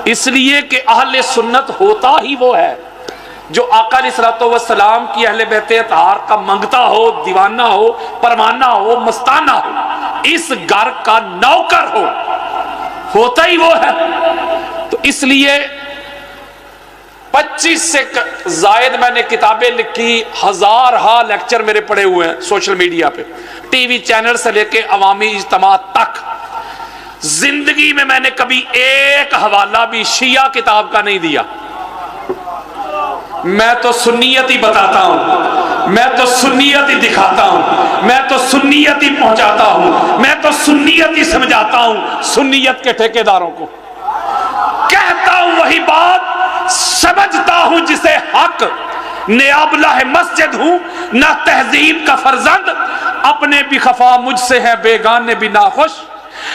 اس لیے کہ اہل سنت ہوتا ہی وہ ہے جو آقا علیہ الصلوۃ والسلام کی اہل بیت اطہار کا منگتا ہو، دیوانہ ہو، پروانہ ہو، مستانہ ہو، اس گھر کا نوکر ہو، ہوتا ہی وہ ہے۔ تو اس لیے 25 سے زائد میں نے کتابیں لکھی، ہزارہا لیکچر میرے پڑے ہوئے ہیں سوشل میڈیا پہ، ٹی وی چینل سے لے کے عوامی اجتماع تک۔ زندگی میں نے کبھی ایک حوالہ بھی شیعہ کتاب کا نہیں دیا۔ میں تو سنیت ہی بتاتا ہوں، میں تو سنیت ہی دکھاتا ہوں، میں تو سنیت ہی پہنچاتا ہوں، میں تو سنیت ہی سمجھاتا ہوں سنیت کے ٹھیکیداروں کو۔ کہتا ہوں وہی بات، سمجھتا ہوں جسے حق، نیابلہ مسجد ہوں، نہ تہذیب کا فرزند، اپنے بھی خفا مجھ سے ہے، بیگانے بھی ناخوش،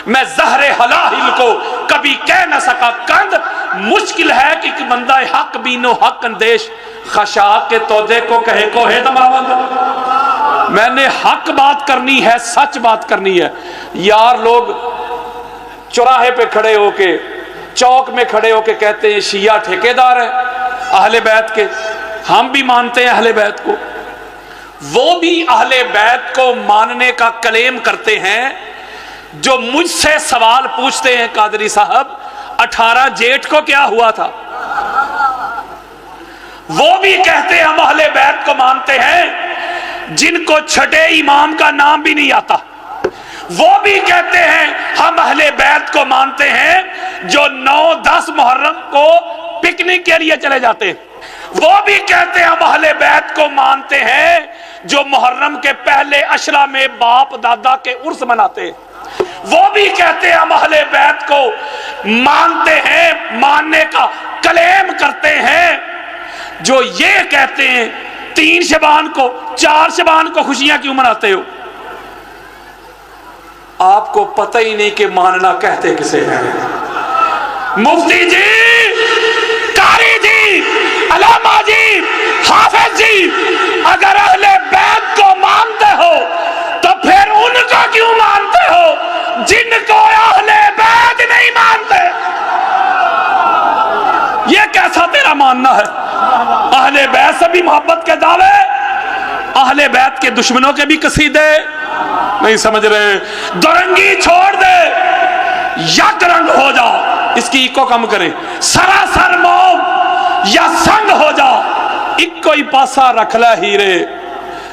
میں زہر حلاہل کو کبھی کہہ نہ سکا کند، مشکل ہے کہ بندہ حق بینو حق اندیش، خشاک کے تودے کو کہے کو ہے دماغ۔ میں نے حق بات کرنی ہے، سچ بات کرنی ہے۔ یار لوگ چوراہے پہ کھڑے ہو کے، چوک میں کھڑے ہو کے کہتے ہیں شیعہ ٹھیکیدار ہیں اہل بیت کے، ہم بھی مانتے ہیں اہل بیت کو، وہ بھی اہل بیت کو ماننے کا کلیم کرتے ہیں۔ جو مجھ سے سوال پوچھتے ہیں قادری صاحب 18 جیٹھ کو کیا ہوا تھا، وہ بھی کہتے ہیں ہم اہل بیت کو مانتے ہیں، جن کو چھٹے امام کا نام بھی نہیں آتا۔ وہ بھی کہتے ہیں ہم اہل بیت کو مانتے ہیں جو 9-10 محرم کو پکنک کے لیے چلے جاتے ہیں۔ وہ بھی کہتے ہیں ہم اہل بیت کو مانتے ہیں جو محرم کے پہلے عشرہ میں باپ دادا کے عرس مناتے ہیں۔ وہ بھی کہتے ہیں ہم اہل بیت کو مانتے ہیں، ماننے کا کلیم کرتے ہیں، جو یہ کہتے ہیں 3 شعبان کو 4 شعبان کو خوشیاں کیوں مناتے ہو؟ آپ کو پتہ ہی نہیں کہ ماننا کہتے کسے ہیں۔ مفتی جی، قاری جی، علامہ جی، حافظ جی، اگر اہل بیت کو مانتے ہو تو پھر ان کو کیوں مانتے ہو جن کو اہل بیت نہیں مانتے؟ یہ کیسا تیرا ماننا ہے؟ اہل بیت سے بھی محبت کے دعوے، اہل بیت کے دشمنوں کے بھی قصیدے، نہیں سمجھ رہے؟ دورنگی چھوڑ دے، یک رنگ ہو جا، اس کی ایکو کم کریں، سراسر موم یا سنگ ہو جا، ایک کوئی پاسا رکھ لے ہیرے،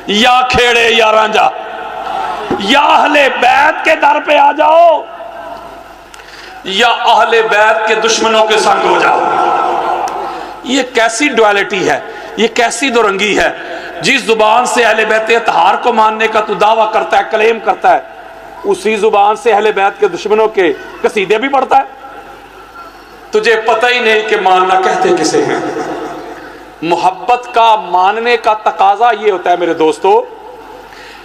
یا کھیڑے یا رانجا، یا اہل بیت کے در پہ آ جاؤ یا اہل بیت کے دشمنوں کے سنگ ہو جاؤ۔ یہ کیسی ڈویلٹی ہے، یہ کیسی دورنگی ہے؟ جس زبان سے اہل بیت اطہار کو ماننے کا تو دعویٰ کرتا ہے، کلیم کرتا ہے، اسی زبان سے اہل بیت کے دشمنوں کے قصیدے بھی پڑھتا ہے۔ تجھے پتہ ہی نہیں کہ ماننا کہتے کسے ہیں۔ محبت کا ماننے کا تقاضا یہ ہوتا ہے میرے دوستو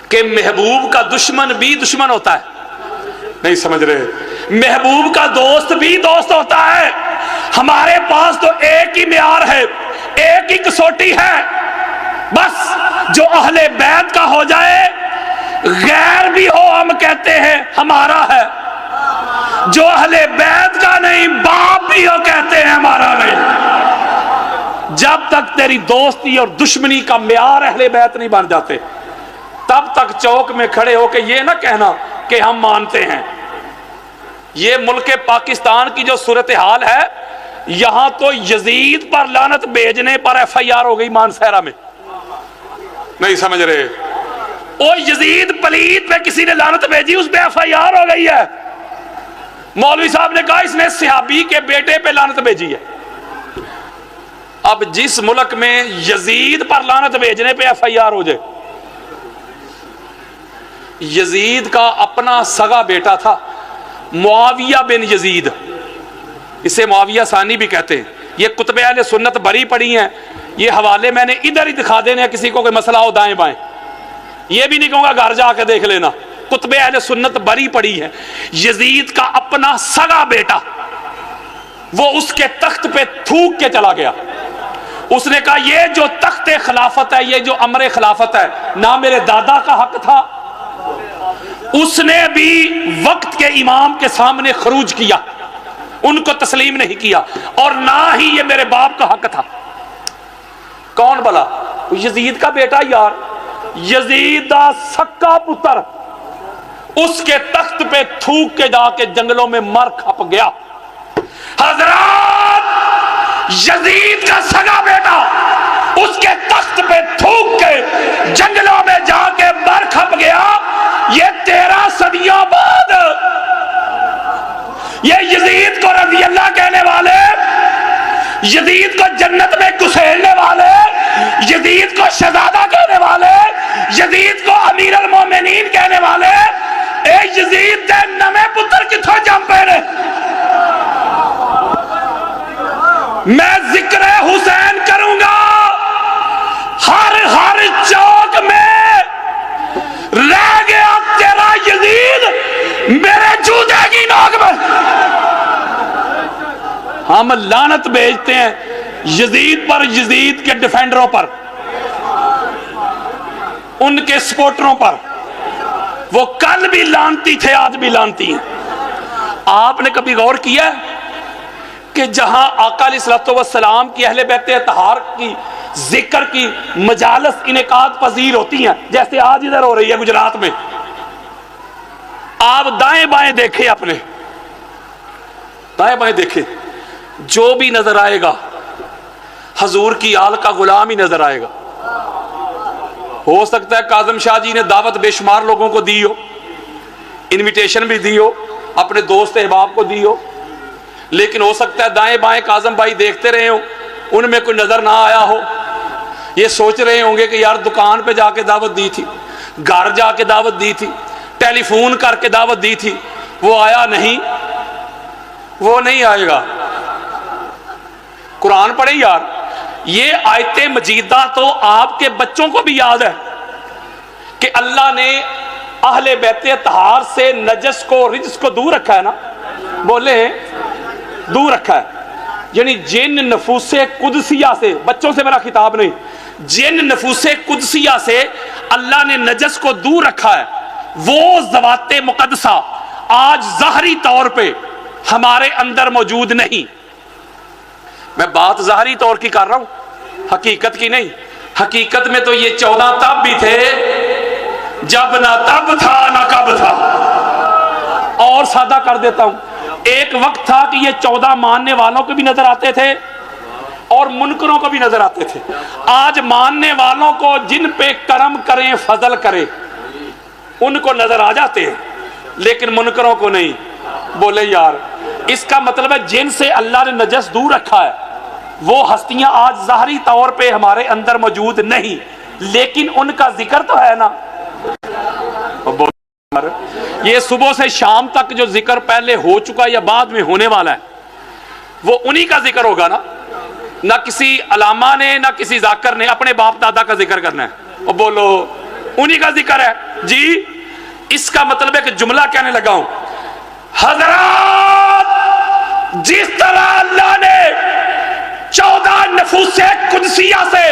کہ محبوب کا دشمن بھی دشمن ہوتا ہے، نہیں سمجھ رہے؟ محبوب کا دوست بھی دوست ہوتا ہے۔ ہمارے پاس تو ایک ہی معیار ہے، ایک ہی کسوٹی ہے، بس جو اہل بیت کا ہو جائے، غیر بھی ہو ہم کہتے ہیں ہمارا ہے، جو اہل بیت کا نہیں باپ بھی ہو کہتے ہیں ہمارا نہیں۔ جب تک تیری دوستی اور دشمنی کا معیار اہل بیت نہیں بن جاتے، تب تک چوک میں کھڑے ہو کے یہ نہ کہنا کہ ہم مانتے ہیں۔ یہ ملک پاکستان کی جو صورتحال ہے، یہاں تو یزید پر لعنت بھیجنے پر ایف آئی آر ہو گئی مانسہرہ میں، نہیں سمجھ رہے؟ او یزید پلید پہ کسی نے لعنت بھیجی، اس پہ ایف آئی آر ہو گئی ہے۔ مولوی صاحب نے کہا اس نے صحابی کے بیٹے پہ لعنت بھیجی ہے۔ اب جس ملک میں یزید پر لعنت بھیجنے پہ ایف آئی آر ہو جائے، یزید کا اپنا سگا بیٹا تھا معاویہ بن یزید، اسے معاویہ ثانی بھی کہتے ہیں۔ یہ کتب اہل سنت بری پڑی ہیں، یہ حوالے میں نے ادھر ہی دکھا دینے ہیں، کسی کو کوئی مسئلہ ہو دائیں بائیں، یہ بھی نہیں کہوں گا گھر جا کے دیکھ لینا، کتب اہل سنت بری پڑی ہے۔ یزید کا اپنا سگا بیٹا، وہ اس کے تخت پہ تھوک کے چلا گیا، اس نے کہا یہ جو تخت خلافت ہے، یہ جو امر خلافت ہے، نہ میرے دادا کا حق تھا۔ اس نے بھی وقت کے امام کے سامنے خروج کیا، ان کو تسلیم نہیں کیا، اور نہ ہی یہ میرے باپ کا حق تھا۔ کون بلا؟ یزید کا بیٹا یار، یزید دا سکا پتر، اس کے تخت پہ تھوک کے جا کے جنگلوں میں مر کھپ گیا۔ حضرات، یزید کا سگا بیٹا اس کے تخت پہ تھوک کے جنگلوں میں جا کے مر کھپ گیا۔ یہ 13 صدیوں بعد یہ یزید کو رضی اللہ کہنے والے، یزید کو جنت میں گھسیڑنے والے، یزید کو شہزادہ کہنے والے، یزید کو امیر المومنین کہنے والے، اے یزید دے نمے پتر کتھوں جم پینے۔ میں ذکر حسین کروں گا ہر چوک میں، رہ گیا تیرا یزید میرے جوتے کی نوک میں۔ ہم لعنت بھیجتے ہیں یزید پر، یزید کے ڈیفینڈروں پر، ان کے سپورٹروں پر۔ وہ کل بھی لعنتی تھے، آج بھی لعنتی ہیں۔ آپ نے کبھی غور کیا ہے کہ جہاں آقا علیہ الصلوۃ والسلام کی اہل بیت اطہار کی ذکر کی مجالس انعقاد پذیر ہوتی ہیں، جیسے آج ادھر ہو رہی ہے گجرات میں، آپ دائیں بائیں دیکھیں، اپنے دائیں بائیں دیکھیں، جو بھی نظر آئے گا حضور کی آل کا غلام ہی نظر آئے گا۔ ہو سکتا ہے کاظم شاہ جی نے دعوت بے شمار لوگوں کو دی ہو، انویٹیشن بھی دی ہو، اپنے دوست احباب کو دی ہو، لیکن ہو سکتا ہے دائیں بائیں کاظم بھائی دیکھتے رہے ہوں، ان میں کوئی نظر نہ آیا ہو۔ یہ سوچ رہے ہوں گے کہ یار دکان پہ جا کے دعوت دی تھی، گھر جا کے دعوت دی تھی، ٹیلی فون کر کے دعوت دی تھی، وہ آیا نہیں، وہ نہیں آئے گا۔ قرآن پڑھیں یار، یہ آیت مجیدہ تو آپ کے بچوں کو بھی یاد ہے کہ اللہ نے اہل بیت اطہار سے نجس کو، رجس کو دور رکھا ہے نا، بولے دور رکھا ہے، یعنی جن نفوس قدسیہ سے، بچوں سے میرا خطاب نہیں، جن نفوس قدسیہ سے اللہ نے نجس کو دور رکھا ہے، وہ ذوات مقدسہ آج ظاہری طور پہ ہمارے اندر موجود نہیں۔ میں بات ظاہری طور کی کر رہا ہوں، حقیقت کی نہیں۔ حقیقت میں تو یہ 14 تب بھی تھے جب نہ تب تھا نہ کب تھا۔ اور سادہ کر دیتا ہوں، ایک وقت تھا کہ یہ 14 ماننے والوں کو بھی نظر آتے تھے اور منکروں کو بھی نظر آتے تھے۔ آج ماننے والوں کو جن پہ کرم کریں، فضل کریں، ان کو نظر آ جاتے ہیں، لیکن منکروں کو نہیں۔ بولے یار، اس کا مطلب ہے جن سے اللہ نے نجس دور رکھا ہے وہ ہستیاں آج ظاہری طور پہ ہمارے اندر موجود نہیں، لیکن ان کا ذکر تو ہے نا۔ یہ صبح سے شام تک جو ذکر پہلے ہو چکا یا بعد میں ہونے والا ہے، وہ انہی کا ذکر ہوگا نا۔ نہ کسی علامہ نے، نہ کسی ذاکر نے اپنے باپ دادا کا ذکر کرنا ہے۔ اور بولو انہی کا ذکر ہے جی۔ اس کا مطلب ہے کہ جملہ کہنے لگا ہوں، حضرات، جس طرح اللہ نے 14 نفوس قدسیہ سے،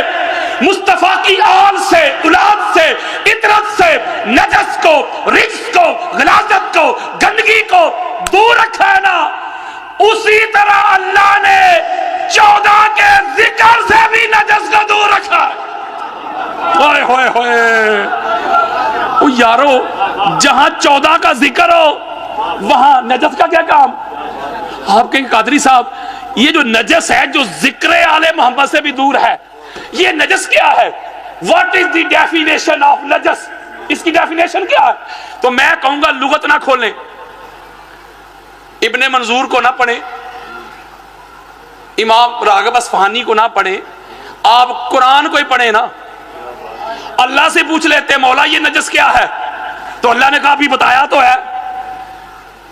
مصطفیٰ کی آل سے، اولاد سے، اطرت سے نجس کو، رجس کو، غلاظت کو، گندگی کو دور رکھا ہے نا، اسی طرح اللہ نے 14 کے ذکر سے بھی نجس کو دور رکھا ہے۔ ہوئے ہوئے ہوئے، او یارو، جہاں 14 کا ذکر ہو وہاں نجس کا کیا کام؟ آپ کہیں قادری صاحب، یہ جو نجس ہے جو ذکر آل محمد سے بھی دور ہے، یہ نجس کیا ہے؟ What is the definition of نجس؟ اس کی ڈیفینیشن کیا ہے؟ تو میں کہوں گا لغت نہ کھولیں، ابن منظور کو نہ پڑھیں، امام راغب اصفہانی کو نہ پڑھیں، آپ قرآن کو ہی پڑھیں نا۔ اللہ سے پوچھ لیتے مولا یہ نجس کیا ہے، تو اللہ نے کہا بھی بتایا تو ہے۔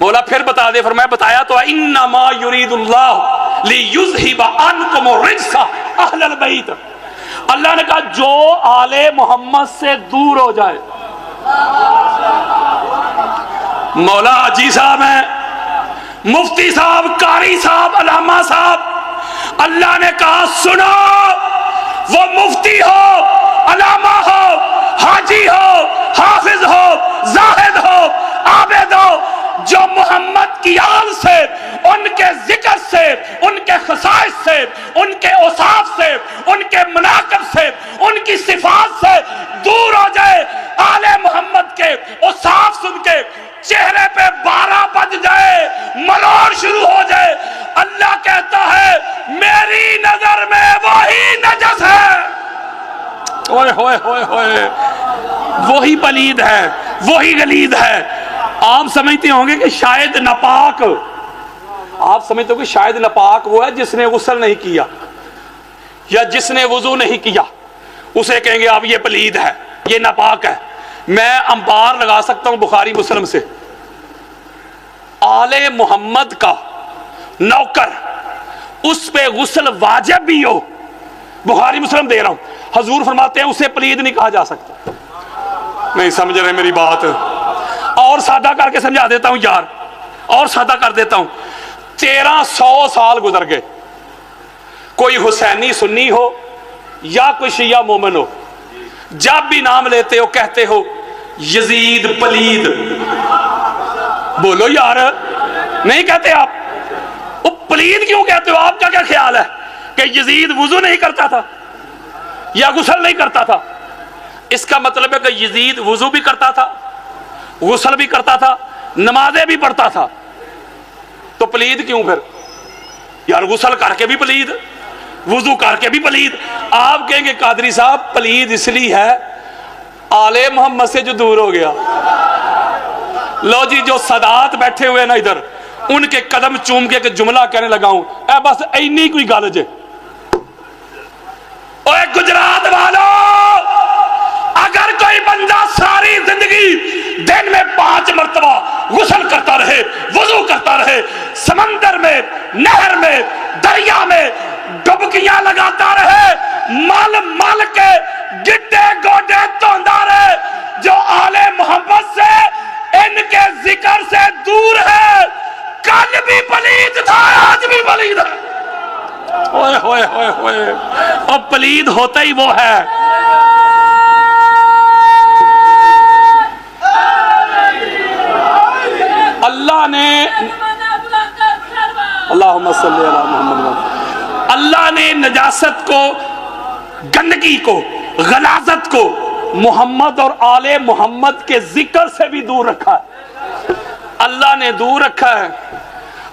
مولا پھر بتا دے، فرمایا بتایا تو ہے، انما یرید اللہ لیذھب عنکم الرجس اہل البیت۔ اللہ نے کہا جو آل محمد سے دور ہو جائے۔ مولا حاجی صاحب ہیں، مفتی صاحب، قاری صاحب، علامہ صاحب، اللہ نے کہا سنو، وہ مفتی ہو، علامہ ہو، حاجی ہو، حافظ ہو، زاہد ہو، عابد ہو، جو محمد کی آل سے، ان کے ذکر سے، ان کے خصائص سے، ان کے اوصاف سے، ان کے مناقب سے، ان کی صفات سے دور ہو جائے، آل محمد کے اوصاف سن کے چہرے پہ 12 بج جائے، ملور شروع ہو جائے، اللہ کہتا ہے میری نظر میں وہی نجس ہے، اوئے ہوئے ہوئے ہوئے، وہی پلید ہے، وہی غلیظ ہے۔ آپ سمجھتے ہوں گے کہ شاید ناپاک، آپ سمجھتے ہو کہ شاید ناپاک وہ ہے جس نے غسل نہیں کیا یا جس نے وضو نہیں کیا، اسے کہیں گے آپ یہ پلید ہے، یہ ناپاک ہے۔ میں امبار لگا سکتا ہوں بخاری مسلم سے، آل محمد کا نوکر اس پہ غسل واجب بھی ہو، بخاری مسلم دے رہا ہوں، حضور فرماتے ہیں اسے پلید نہیں کہا جا سکتا۔ نہیں سمجھ رہے میری بات؟ اور سادہ کر کے سمجھا دیتا ہوں یار، اور سادہ کر دیتا ہوں۔ 1300 سال گزر گئے، کوئی حسینی سنی ہو یا کوئی شیعہ مومن ہو، جب بھی نام لیتے ہو کہتے ہو یزید پلید، بولو یار، نہیں کہتے آپ؟ وہ پلید کیوں کہتے ہو؟ آپ کا کیا خیال ہے کہ یزید وضو نہیں کرتا تھا یا غسل نہیں کرتا تھا؟ اس کا مطلب ہے کہ یزید وضو بھی کرتا تھا، غسل بھی کرتا تھا، نمازیں بھی پڑھتا تھا، تو پلید کیوں پھر؟ یار غسل کر کے بھی پلید، وضو کر کے بھی پلید۔ آپ کہیں گے قادری صاحب پلید اس لیے ہے آل محمد سے جو دور ہو گیا۔ لو جی جو سادات بیٹھے ہوئے نا ادھر، ان کے قدم چوم کے جملہ کہنے لگا ہوں، اے بس اینی کوئی گل جے۔ اوے گجرات والو، اگر کوئی بندہ ساری زندگی دن میں 5 مرتبہ غسل کرتا رہے، وضو کرتا رہے، سمندر میں، نہر میں، دریا میں ڈبکیاں لگاتا رہے، مل مل کے گڈے گوڈے دھوندا رہے، جو آل محمد سے، ان کے ذکر سے دور ہے، کل بھی پلید تھا آج بھی پلید ہے۔ ہوئے ہوئے ہوئے ہوئے، اور پلید ہوتا ہی وہ ہے۔ اللہ نے، اللہم صلی علی محمد، اللہ نے نجاست کو، گندگی کو، غلاظت کو محمد اور آل محمد کے ذکر سے بھی دور رکھا ہے۔ اللہ نے دور رکھا ہے،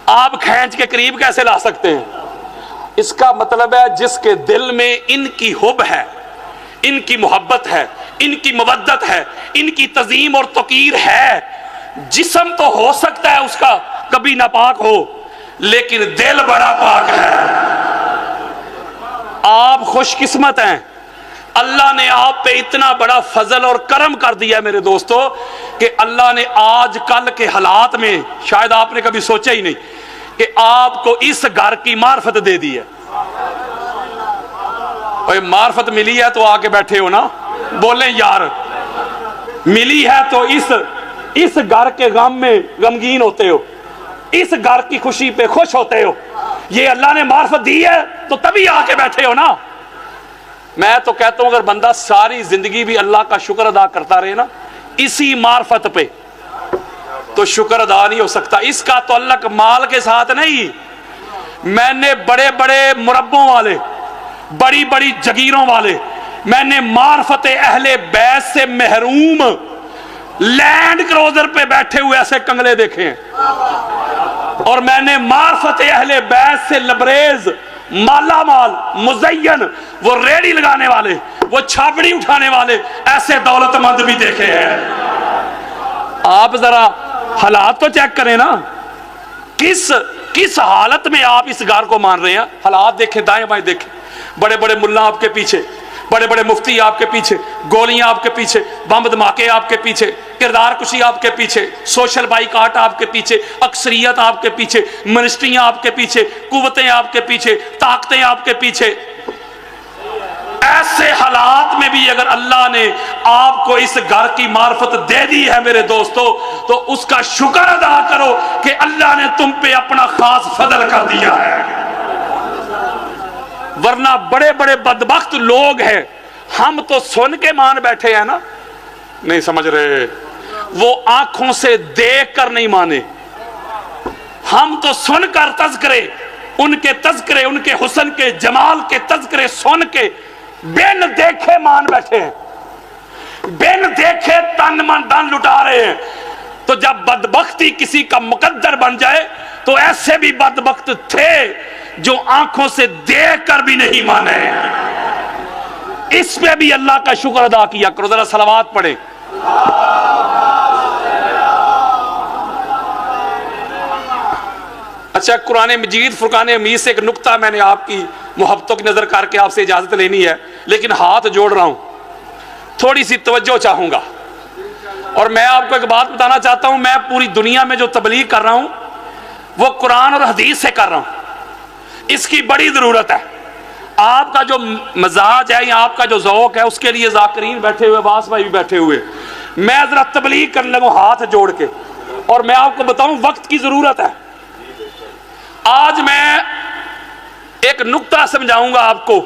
آپ کھینچ کے قریب کیسے لا سکتے ہیں؟ اس کا مطلب ہے جس کے دل میں ان کی حب ہے، ان کی محبت ہے، ان کی مودت ہے، ان کی تعظیم اور توقیر ہے، جسم تو ہو سکتا ہے اس کا کبھی ناپاک ہو، لیکن دل بڑا پاک ہے۔ آپ خوش قسمت ہیں، اللہ نے آپ پہ اتنا بڑا فضل اور کرم کر دیا ہے میرے دوستو، کہ اللہ نے آج کل کے حالات میں، شاید آپ نے کبھی سوچا ہی نہیں کہ آپ کو اس گھر کی معرفت دے دی ہے۔ معرفت ملی ہے تو آ کے بیٹھے ہو نا، بولیں یار، ملی ہے تو اس گھر کے غم میں غمگین ہوتے ہو، اس گھر کی خوشی پہ خوش ہوتے ہو، یہ اللہ نے معرفت دی ہے تو تبھی آ کے بیٹھے ہو نا۔ میں تو کہتا ہوں اگر بندہ ساری زندگی بھی اللہ کا شکر ادا کرتا رہے نا اسی معرفت پہ، تو شکر ادا نہیں ہو سکتا۔ اس کا تعلق مال کے ساتھ نہیں۔ میں نے بڑے بڑے مربوں والے، بڑی بڑی جگیروں والے، میں نے معرفت اہل بیت سے محروم لینڈ کروزر پہ بیٹھے ہوئے ایسے کنگلے دیکھے ہیں، اور میں نے معرفت اہل بیت سے لبریز، مالا مال، مزین، وہ ریڑی لگانے والے، وہ چھاپڑی اٹھانے والے ایسے دولت مند بھی دیکھے ہیں۔ آپ ذرا حالات تو چیک کریں نا، کس حالت میں آپ اس گھر کو مان رہے ہیں؟ حالات دیکھیں، دائیں بائیں دیکھیں، بڑے بڑے ملا آپ کے پیچھے، بڑے بڑے مفتی آپ کے پیچھے، گولیاں آپ کے پیچھے، بم دھماکے آپ کے پیچھے، کردار کشی آپ کے پیچھے، سوشل بائیکاٹ آپ کے پیچھے، اکثریت آپ کے پیچھے، منسٹریاں آپ کے پیچھے، قوتیں آپ کے پیچھے، طاقتیں آپ کے پیچھے۔ ایسے حالات میں بھی اگر اللہ نے آپ کو اس گھر کی معرفت دے دی ہے میرے دوستو، تو اس کا شکر ادا کرو کہ اللہ نے تم پہ اپنا خاص فضل کر دیا ہے۔ ورنہ بڑے بڑے بدبخت لوگ ہیں، ہم تو سن کے مان بیٹھے ہیں نا، نہیں سمجھ رہے۔ وہ آنکھوں سے دیکھ کر نہیں مانے، ہم تو سن کر تذکرے، ان کے تذکرے، ان کے حسن کے جمال کے تذکرے سن کے بن دیکھے مان بیٹھے ہیں، بن دیکھے تن من دن لٹا رہے ہیں۔ تو جب بدبختی کسی کا مقدر بن جائے تو ایسے بھی بدبخت تھے جو آنکھوں سے دیکھ کر بھی نہیں مانے۔ اس پہ بھی اللہ کا شکر ادا کیا کرو، ذرا صلوات پڑھیں۔ اچھا، قرآن مجید فرقان حمید سے ایک نقطہ میں نے آپ کی محبتوں کی نظر کر کے آپ سے اجازت لینی ہے، لیکن ہاتھ جوڑ رہا ہوں، تھوڑی سی توجہ چاہوں گا۔ اور میں آپ کو ایک بات بتانا چاہتا ہوں، میں پوری دنیا میں جو تبلیغ کر رہا ہوں وہ قرآن اور حدیث سے کر رہا ہوں، اس کی بڑی ضرورت ہے۔ آپ کا جو مزاج ہے یا آپ کا جو ذوق ہے، اس کے لیے ذاکرین بیٹھے ہوئے، عباس بھائی بھی بیٹھے ہوئے، میں ذرا تبلیغ کرنے لگوں ہاتھ جوڑ کے، اور میں آپ کو بتاؤں وقت کی ضرورت ہے۔ آج میں ایک نقطہ سمجھاؤں گا آپ کو،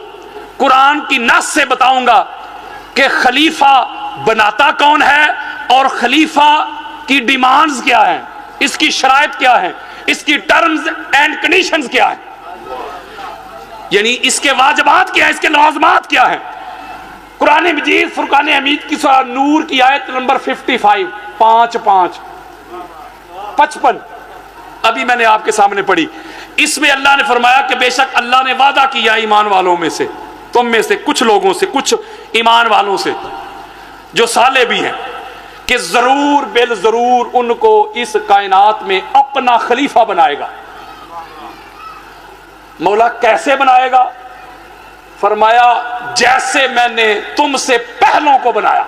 قرآن کی نص سے بتاؤں گا کہ خلیفہ بناتا کون ہے اور خلیفہ کی ڈیمانڈز کیا ہیں، اس کی شرائط کیا ہیں، اس کی ٹرمز اینڈ کنڈیشنز کیا ہیں، یعنی اس کے واجبات کیا ہیں، اس کے لوازمات کیا ہیں۔ قرآن مجید فرقان حمید کی سورہ نور کی آیت نمبر 55 55 ابھی میں نے آپ کے سامنے پڑھی، اس میں اللہ نے فرمایا کہ بے شک اللہ نے وعدہ کیا ایمان والوں میں سے، تم میں سے کچھ لوگوں سے، کچھ ایمان والوں سے جو صالح بھی ہیں، کہ ضرور بالضرور ان کو اس کائنات میں اپنا خلیفہ بنائے گا۔ مولا کیسے بنائے گا؟ فرمایا جیسے میں نے تم سے پہلوں کو بنایا،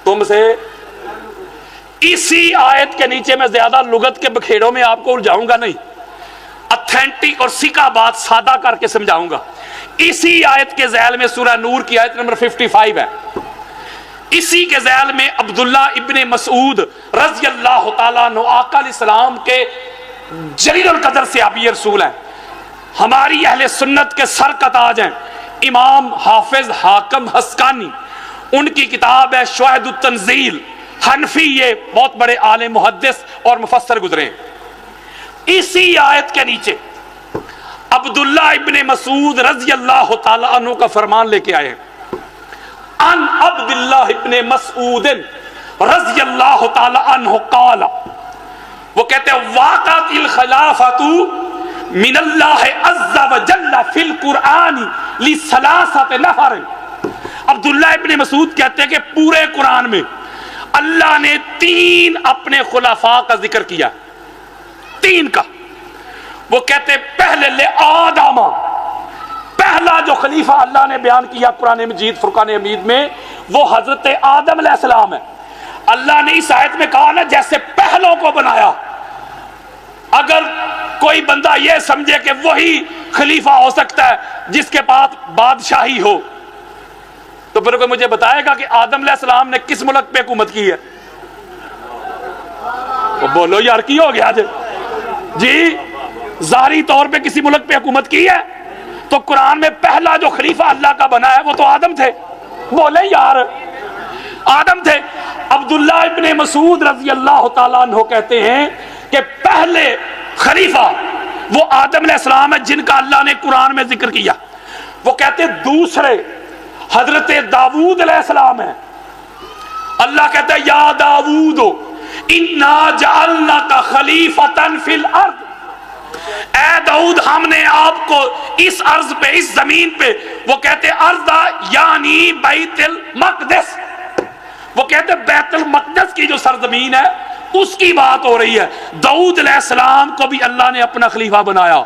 تم سے۔ اسی آیت کے نیچے میں زیادہ لغت کے بکھیڑوں میں آپ کو الجھاؤں گا نہیں، اتھینٹک اور سیکھا بات سادہ کر کے سمجھاؤں گا۔ اسی آیت کے ذیل میں سورہ نور کی آیت نمبر 55 ہے، اسی کے ذیل میں عبداللہ ابن مسعود رضی اللہ تعالیٰ عنہ آقا علیہ السلام کے جلیل القدر صحابی رسول ہیں، ہماری اہل سنت کے سر کا تاج ہیں، امام حافظ حاکم حسقانی، ان کی کتاب ہے شواہد التنزیل، حنفی، یہ بہت بڑے عالم محدث اور مفسر گزرے ہیں۔ اسی آیت کے نیچے عبداللہ ابن مسعود رضی اللہ تعالیٰ عنہ کا فرمان لے کے آئے ہیں، ان عبداللہ ابن مسعود رضی اللہ تعالیٰ عنہ قال، وہ کہتے ہیں واقعت الخلافۃ من اللہ عز وجل فی القرآن لثلاثۃ نفر۔ عبداللہ ابن مسعود کہتے ہیں کہ پورے قرآن میں اللہ نے 3 اپنے خلفاء کا ذکر کیا، 3 کا۔ وہ کہتے پہلے لے آدم، پہلا جو خلیفہ اللہ نے بیان کیا قرآن مجید فرقان حمید میں وہ حضرت آدم علیہ السلام ہے۔ اللہ نے اس آیت میں کہا نا جیسے پہلوں کو بنایا، اگر کوئی بندہ یہ سمجھے کہ وہی خلیفہ ہو سکتا ہے جس کے پاس بادشاہی ہو، تو پھر کوئی مجھے بتائے گا کہ آدم علیہ السلام نے کس ملک پہ حکومت کی ہے؟ بولو یار، کی ہو گیا جی؟ ظاہری طور پہ کسی ملک پہ حکومت کی ہے؟ تو قرآن میں پہلا جو خلیفہ اللہ کا بنا ہے وہ تو آدم تھے، بولے یار، آدم تھے۔ عبداللہ ابن مسعود رضی اللہ تعالیٰ عنہ کہتے ہیں کہ پہلے خلیفہ وہ آدم علیہ السلام ہے جن کا اللہ نے قرآن میں ذکر کیا۔ وہ کہتے دوسرے حضرت داؤد علیہ السلام ہے، اللہ کہتا ہے یا داؤد انا جعلناک خلیفۃ فی الارض، اے داؤد ہم نے آپ کو اس ارض پہ، اس زمین پہ، وہ کہتے ارض یعنی بیت المقدس، وہ کہتے بیت المقدس کی جو سرزمین ہے اس کی بات ہو رہی ہے۔ داؤد علیہ السلام کو بھی اللہ نے اپنا خلیفہ بنایا۔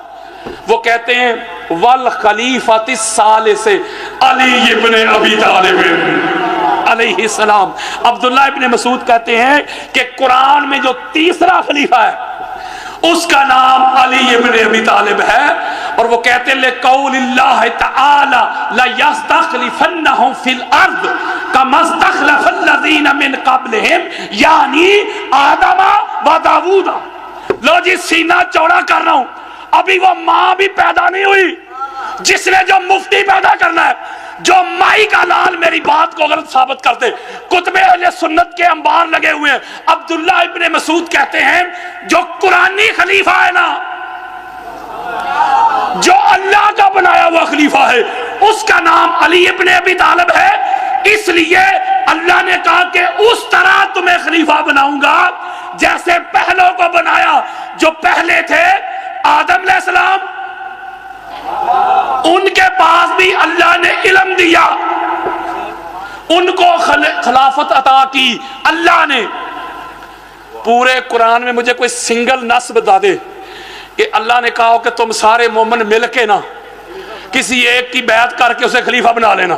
وہ کہتے ہیں والخلیفۃ الثالث علی ابن ابی طالب علیہ السلام۔ عبداللہ ابن مسعود کہتے ہیں کہ قرآن میں جو تیسرا خلیفہ ہے اس کا نام علی ابن ابی طالب ہے، اور وہ کہتے ہیں لقول اللہ تعالی لیستخلفنہم فی الارض کما استخلف الذین من قبلہم، یعنی آدم و داؤد۔ لو جی سینہ چوڑا کر رہا ہوں، ابھی وہ ماں بھی پیدا نہیں ہوئی جس نے جو مفتی پیدا کرنا ہے، جو مائی کا لال میری بات کو غلط ثابت کرتے. کتب اہل سنت کے انبار لگے ہوئے ہیں. عبداللہ ابن مسعود کہتے ہیں جو قرآنی خلیفہ ہے نا، جو اللہ کا بنایا ہوا خلیفہ ہے، اس کا نام علی ابن ابی طالب ہے. اس لیے اللہ نے کہا کہ اس طرح تمہیں خلیفہ بناؤں گا جیسے پہلوں کو بنایا. جو پہلے تھے آدم علیہ السلام، ان کے پاس بھی اللہ نے علم دیا، ان کو خلافت عطا کی اللہ نے. پورے قرآن میں مجھے کوئی سنگل نص بتا دے کہ اللہ نے کہا ہو کہ تم سارے مومن مل کے نا کسی ایک کی بیعت کر کے اسے خلیفہ بنا لینا.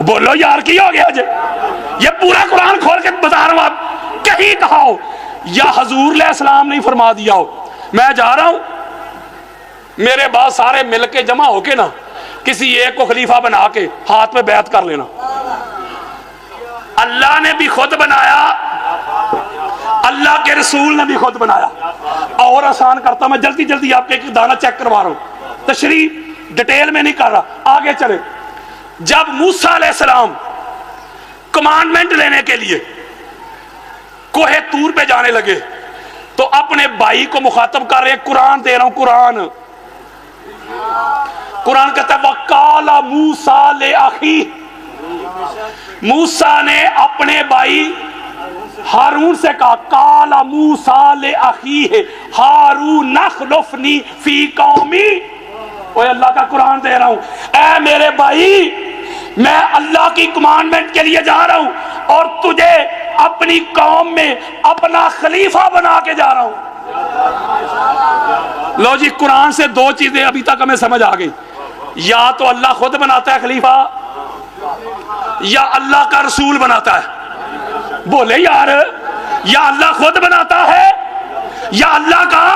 بولو یار کی ہو گیا جی؟ یہ پورا قرآن کھول کے بتا رہا ہوں. آپ کہیں کہا ہو یا حضور علیہ السلام نہیں فرما دیا ہو میں جا رہا ہوں میرے بعد سارے مل کے جمع ہو کے نا کسی ایک کو خلیفہ بنا کے ہاتھ میں بیعت کر لینا. اللہ نے بھی خود بنایا، اللہ کے رسول نے بھی خود بنایا. اور آسان کرتا ہوں، میں جلدی جلدی آپ کے ایک دانہ چیک کروا رہا ہوں، تشریح ڈیٹیل میں نہیں کر رہا. آگے چلے. جب موسیٰ علیہ السلام کمانڈمنٹ لینے کے لیے کوہ طور پہ جانے لگے تو اپنے بھائی کو مخاطب کر رہے ہیں. قرآن دے رہا ہوں، قرآن کہتا ہے وَقَالَ مُوسَىٰ لِأَخِيهِ. موسیٰ نے اپنے بھائی ہارون سے کہا قَالَ مُوسَىٰ لِأَخِيهِ هَارُونَ اخْلُفْنِي فِي قَوْمِي. اوہ اللہ کا قرآن دے رہا ہوں، اے میرے بھائی میں اللہ کی کمانڈمنٹ کے لیے جا رہا ہوں اور تجھے اپنی قوم میں اپنا خلیفہ بنا کے جا رہا ہوں. لو جی، قرآن سے دو چیزیں ابھی تک ہمیں سمجھ آ گئی. یا تو اللہ خود بناتا ہے خلیفہ یا اللہ کا رسول بناتا ہے. بولے یار، یا اللہ خود بناتا ہے یا اللہ کا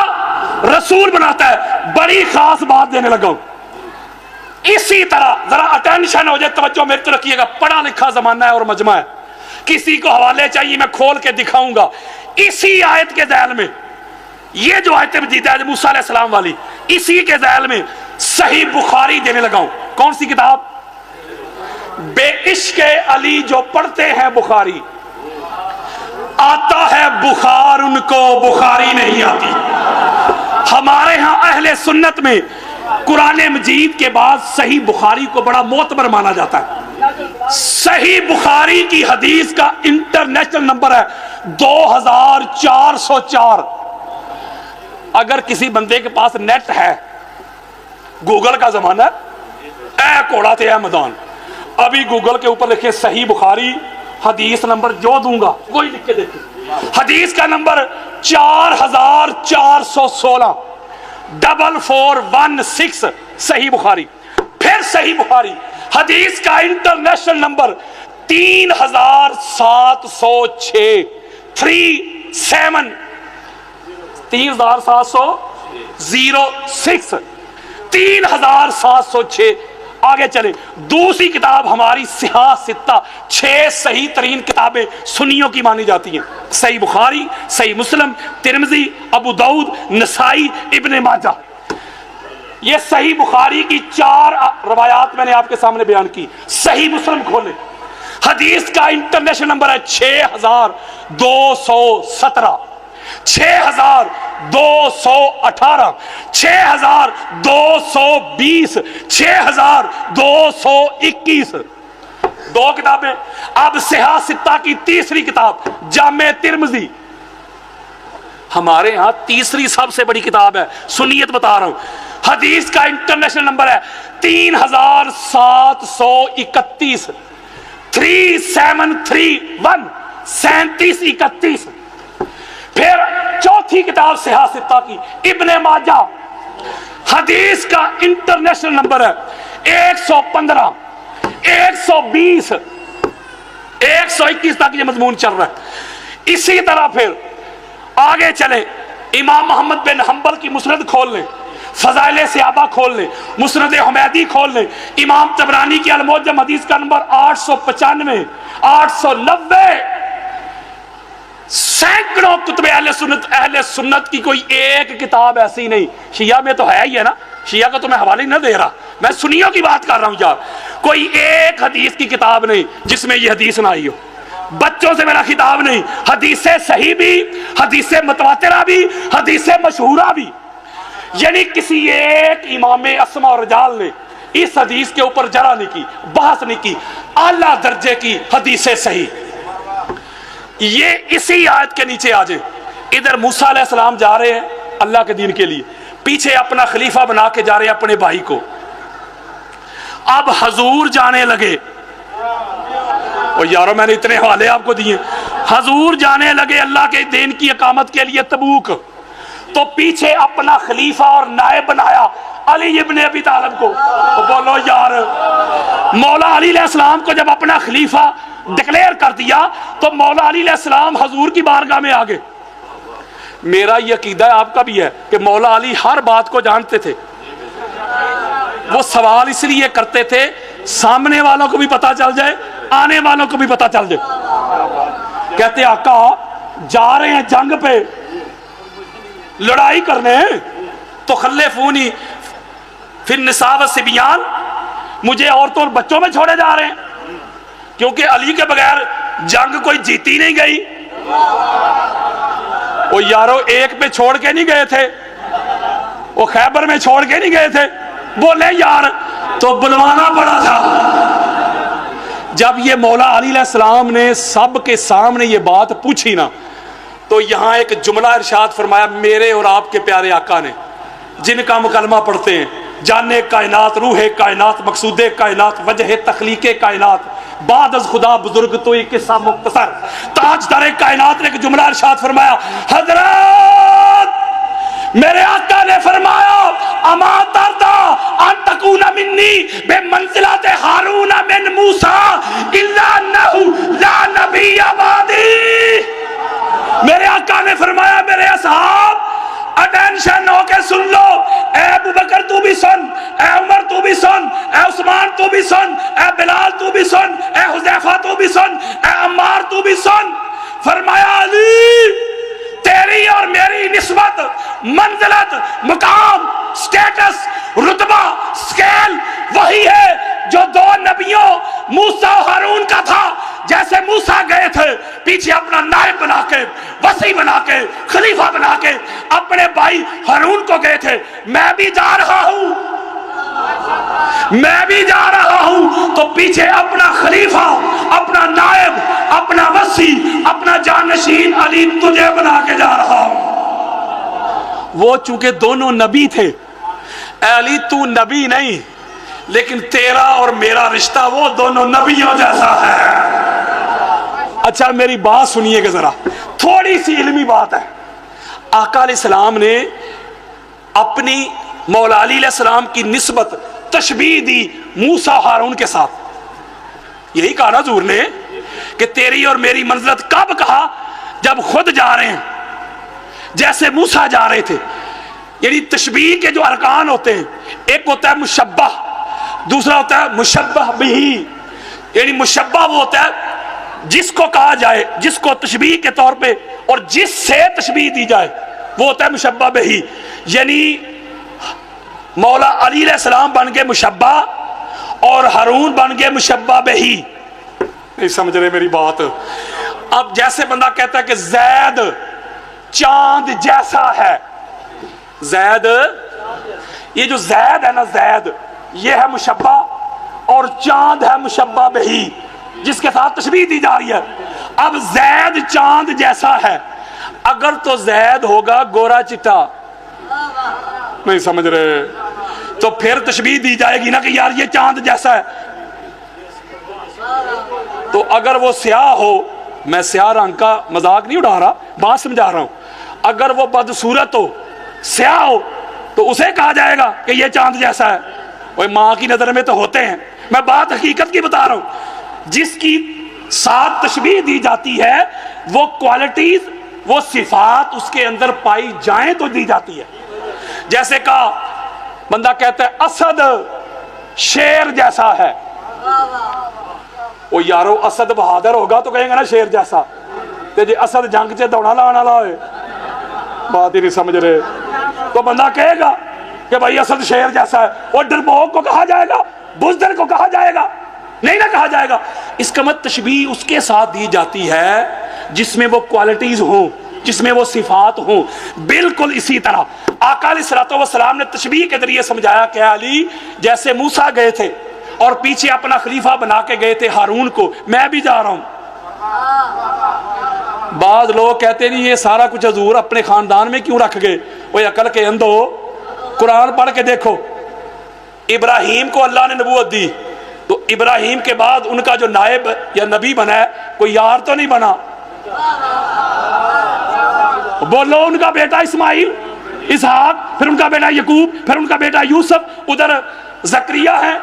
رسول بناتا ہے. بڑی خاص بات دینے لگا ہوں. اسی طرح ذرا اٹینشن ہو جائے، توجہ میرے تو رکھیے گا. پڑھا لکھا زمانہ ہے اور مجمع ہے، کسی کو حوالے چاہیے میں کھول کے دکھاؤں گا. اسی آیت کے ذیل میں یہ جو آیت مجیدہ ہے موسیٰ علیہ السلام والی، اسی کے ذیل میں صحیح بخاری دینے لگا ہوں. کون سی کتاب؟ بے عشق علی جو پڑھتے ہیں بخاری، آتا ہے بخار ان کو بخاری نہیں آتی. ہمارے ہاں اہل سنت میں قرآن مجید کے بعد صحیح بخاری کو بڑا معتبر مانا جاتا ہے. صحیح بخاری کی حدیث کا انٹرنیشنل نمبر ہے 2404. اگر کسی بندے کے پاس نیٹ ہے، گوگل کا زمانہ ہے، اے کوڑا تھے اے میدان، ابھی گوگل کے اوپر لکھے صحیح بخاری، حدیث نمبر جو دوں گا وہی لکھ کے دیکھیں. حدیث کا نمبر 4416 4416 صحیح بخاری. پھر صحیح بخاری حدیث کا انٹرنیشنل نمبر 3706 3706. آگے چلیں. دوسری کتاب ہماری صحاح ستہ، 6 صحیح ترین کتابیں سنیوں کی مانی جاتی ہیں. صحیح بخاری، صحیح مسلم، ترمذی، ابو داؤد، نسائی، ابن ماجہ. یہ صحیح بخاری کی 4 روایات میں نے آپ کے سامنے بیان کی. صحیح مسلم کھولیں، حدیث کا انٹرنیشنل نمبر ہے 6217 6218 6220 6221. 2 کتابیں. اب صحاح ستہ کی تیسری کتاب جامع ترمذی، ہمارے ہاں تیسری سب سے بڑی کتاب ہے، سنیت بتا رہا ہوں. حدیث کا انٹرنیشنل نمبر ہے 3731 3731 3731. پھر چوتھی کتاب صحاح ستہ کی ابن ماجہ، حدیث کا انٹرنیشنل نمبر ہے 115 120 121 تک یہ مضمون چل رہا ہے. اسی طرح پھر آگے چلیں. امام محمد بن حنبل کی مسند کھول لیں، فضائل صحابہ کھول لیں، مسند حمیدی کھول لیں، امام طبرانی کی المعجم حدیث کا نمبر 895 890. سینکڑوں کتب اہل سنت کی کوئی ایک کتاب ایسی نہیں. شیعہ میں تو ہے ہی ہے نا، شیعہ کا تو میں حوالے نہ دے رہا، میں سنیوں کی بات کر رہا ہوں یار. کوئی ایک حدیث کی کتاب نہیں جس میں یہ حدیث نہ آئی ہو. بچوں سے میرا خطاب نہیں، حدیث صحیح بھی، حدیث متواترہ بھی، حدیث مشہورہ بھی. یعنی کسی ایک امام اسما اور رجال نے اس حدیث کے اوپر جرا نہیں کی، بحث نہیں کی. اعلیٰ درجے کی حدیث صحیح. یہ اسی آیت کے نیچے آ جائیں. ادھر موسیٰ علیہ السلام جا رہے ہیں اللہ کے دین کے لیے، پیچھے اپنا خلیفہ بنا کے جا رہے ہیں اپنے بھائی کو. اب حضور جانے لگے، اور یارو میں نے اتنے حوالے آپ کو دیے. حضور جانے لگے اللہ کے دین کی اقامت کے لیے تبوک، تو پیچھے اپنا خلیفہ اور نائب بنایا علی ابن ابی طالب کو. بولو یار، مولا علی علیہ السلام کو جب اپنا خلیفہ ڈکلیئر کر دیا تو مولا علی علیہ السلام حضور کی بارگاہ میں آگے. میرا یہ عقیدہ ہے، آپ کا بھی ہے، کہ مولا علی ہر بات کو جانتے تھے. وہ سوال اس لیے کرتے تھے سامنے والوں کو بھی پتا چل جائے، آنے والوں کو بھی پتا چل جائے. کہتے آقا جا رہے ہیں جنگ پہ، لڑائی کرنے، تو خلفونی فی النساء والصبیان، مجھے عورتوں اور بچوں میں چھوڑے جا رہے ہیں، کیونکہ علی کے بغیر جنگ کوئی جیتی نہیں گئی. وہ یارو ایک پہ چھوڑ کے نہیں گئے تھے، وہ خیبر میں چھوڑ کے نہیں گئے تھے. بولے یار تو بلوانا پڑا تھا. جب یہ مولا علی علیہ السلام نے سب کے سامنے یہ بات پوچھی نا، تو یہاں ایک جملہ ارشاد فرمایا میرے اور آپ کے پیارے آقا نے، جن کا مکلمہ پڑھتے ہیں، جانے کائنات، روح کائنات، مقصود کائنات، وجہ تخلیق کائنات، بعد از خدا بزرگ تو ایک قصہ مختصر. تاجدار کائنات نے ایک جملہ ارشاد فرمایا، حضرات میرے آقا نے فرمایا اما تردا ان تکون منی بمنزلت ہارون من موسیٰ الا انہ لا نبی بعدی. میرے آقا نے فرمایا میرے اصحاب اٹینشن ہو کے سن لو، اے ابو بکر تو بھی سن، اے عمر تو بھی سن، اے عثمان تو بھی سن، اے بلال تو بھی سن، اے حذیفہ تو بھی سن، اے عمار تو بھی سن. فرمایا علی تیری اور میری نسبت، منزلت، مقام، سٹیٹس، رتبہ، سکیل وہی ہے جو دو نبیوں موسیٰ و ہارون کا تھا. جیسے موسیٰ گئے تھے پیچھے اپنا نائب بنا کے، وصی بنا کے، خلیفہ بنا کے اپنے بھائی ہارون کو گئے تھے، میں بھی جا رہا ہوں، میں بھی جا رہا ہوں، تو پیچھے اپنا خلیفہ، اپنا نائب، اپنا وصی، اپنا جانشین علی تجھے بنا کے جا رہا ہوں. وہ چونکہ دونوں نبی تھے، اے علی تو نبی نہیں، لیکن تیرا اور میرا رشتہ وہ دونوں نبیوں جیسا ہے. اچھا میری بات سنیے گا ذرا، تھوڑی سی علمی بات ہے. آقا علیہ السلام نے اپنی مولا علی علیہ السلام کی نسبت تشبیہ دی موسیٰ ہارون کے ساتھ. یہی کہا نا حضور نے کہ تیری اور میری منزلت. کب کہا؟ جب خود جا رہے ہیں جیسے موسیٰ جا رہے تھے. یعنی تشبیہ کے جو ارکان ہوتے ہیں، ایک ہوتا ہے مشبہ، دوسرا ہوتا ہے مشبہ بہی. یعنی مشبہ وہ ہوتا ہے جس کو کہا جائے، جس کو تشبیہ کے طور پہ اور جس سے تشبیہ دی جائے، وہ ہوتا ہے مشبہ بہی. یعنی مولا علی علیہ السلام بن گئے مشبہ اور ہارون بن گئے مشبہ بہی. نہیں سمجھ رہے میری بات؟ اب جیسے بندہ کہتا ہے کہ زید چاند جیسا ہے، زید، یہ جو زید ہے نا، زید یہ ہے مشبہ اور چاند ہے مشبہ بہی جس کے ساتھ تشبیہ دی جا رہی ہے. اب زید چاند جیسا ہے، اگر تو زید ہوگا گورا چٹا، نہیں سمجھ رہے، تو پھر تشبیہ دی جائے گی نا کہ یار یہ چاند جیسا ہے. تو اگر وہ سیاہ ہو، میں سیاہ رنگ کا مذاق نہیں اڑا رہا، بات سمجھا رہا ہوں، اگر وہ بدصورت ہو، سیاہ ہو، تو اسے کہا جائے گا کہ یہ چاند جیسا ہے. وہ ماں کی نظر میں تو ہوتے ہیں، میں بات حقیقت کی بتا رہا ہوں. جس کی ساتھ تشبیہ دی جاتی ہے وہ کوالٹیز، وہ صفات اس کے اندر پائی جائیں تو دی جاتی ہے. جیسے کہا بندہ کہتا ہے اسد شیر جیسا ہے، وہ یارو اسد بہادر ہوگا تو کہیں گے نا شیر جیسا. تے جی اسد جنگ چے دوڑا لانا لائے، بات ہی نہیں سمجھ رہے، تو بندہ کہے گا کہ بھائی اسد شیر جیسا ہے. اور ڈربوک کو کہا جائے گا بزدل کو کہا جائے گا؟ نہیں نہ کہا جائے گا۔ اس کا مت تشبیہ اس کے ساتھ دی جاتی ہے جس میں وہ کوالٹیز ہوں، جس میں وہ صفات ہوں۔ بالکل اسی طرح آقا علیہ الصلوۃ والسلام نے تشبیہ کے ذریعے سمجھایا کہ علی جیسے موسیٰ گئے تھے اور پیچھے اپنا خلیفہ بنا کے گئے تھے ہارون کو، میں بھی جا رہا ہوں۔ بعض لوگ کہتے نہیں یہ سارا کچھ حضور اپنے خاندان میں کیوں رکھ گئے؟ وہ عقل کے اندھو، قرآن پڑھ کے دیکھو۔ ابراہیم کو اللہ نے نبوت دی تو ابراہیم کے بعد ان کا جو نائب یا نبی بنا ہے کوئی یار تو نہیں بنا؟ بولو، ان کا بیٹا اسماعیل، اسحاق، پھر ان کا بیٹا یعقوب، پھر ان کا بیٹا یوسف، ادھر زکریا ہے،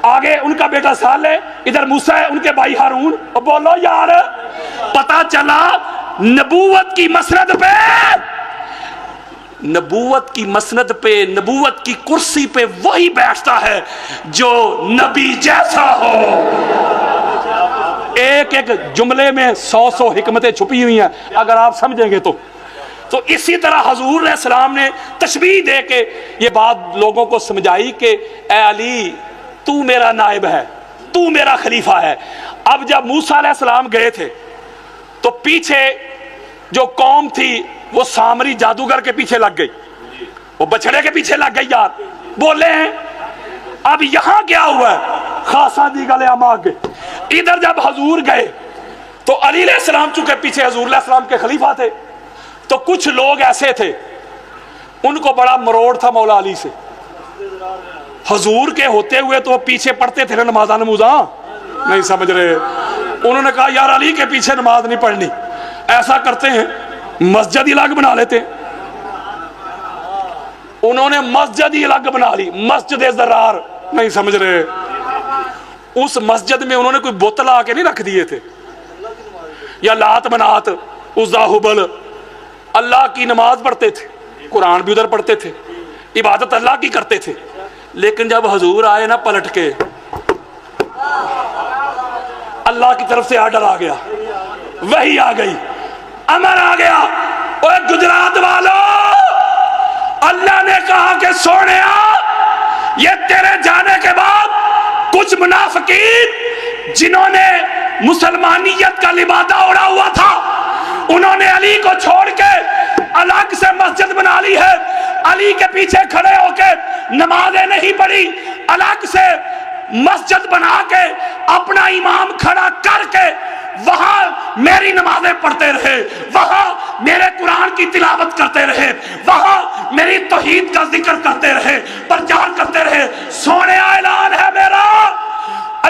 آگے ان کا بیٹا صالح، ادھر موسیٰ ہے، ان کے بھائی ہارون۔ بولو یار، پتا چلا نبوت کی مسند پہ، نبوت کی مسند پہ، نبوت کی کرسی پہ وہی بیٹھتا ہے جو نبی جیسا ہو۔ ایک ایک جملے میں 100 حکمتیں چھپی ہوئی ہیں اگر آپ سمجھیں گے تو اسی طرح حضور علیہ السلام نے تشبیہ دے کے یہ بات لوگوں کو سمجھائی کہ اے علی تو میرا نائب ہے، تو میرا خلیفہ ہے۔ اب جب موسیٰ علیہ السلام گئے تھے تو پیچھے جو قوم تھی وہ سامری جادوگر کے پیچھے لگ گئی، وہ بچڑے کے پیچھے لگ گئی یار، بولے ہیں۔ اب یہاں کیا ہوا ہے؟ خاصا دی گلے آماغ گئے۔ ادھر جب حضور گئے تو علی علیہ السلام چونکہ پیچھے حضور علیہ السلام کے خلیفہ تھے تو کچھ لوگ ایسے تھے ان کو بڑا مروڑ تھا مولا علی سے، حضور کے ہوتے ہوئے تو وہ پیچھے پڑھتے تھے نا نمازاں نہیں سمجھ رہے۔ انہوں نے کہا یار علی کے پیچھے نماز نہیں پڑھنی، ایسا کرتے ہیں مسجد ہی الگ بنا لیتے۔ انہوں نے مسجد ہی الگ بنا لی، مسجد ضرار، نہیں سمجھ رہے۔ اس مسجد میں انہوں نے کوئی بوتل آ کے نہیں رکھ دیے تھے یا لات منات عزا حبل، اللہ کی نماز پڑھتے تھے، قرآن بھی ادھر پڑھتے تھے، عبادت اللہ کی کرتے تھے۔ لیکن جب حضور آئے نا پلٹ کے، اللہ کی طرف سے آرڈر آ گیا، وحی آ گئی، امر آ گیا، اوے گجرات والو، اللہ نے کہا کہ سونیا یہ تیرے جانے کے بعد کچھ منافقین جنہوں نے مسلمانیت کا لبادہ اڑا ہوا تھا انہوں نے علی کو چھوڑ کے الگ سے مسجد بنا لی ہے، علی کے پیچھے کھڑے ہو کے نمازیں نہیں پڑھی، الگ سے مسجد بنا کے اپنا امام کھڑا کر کے وہاں میری نمازیں پڑھتے رہے، وہاں میرے قرآن کی تلاوت کرتے رہے، وہاں میری توحید کا ذکر کرتے رہے، پرچار کرتے رہے۔ سونے اعلان ہے میرا،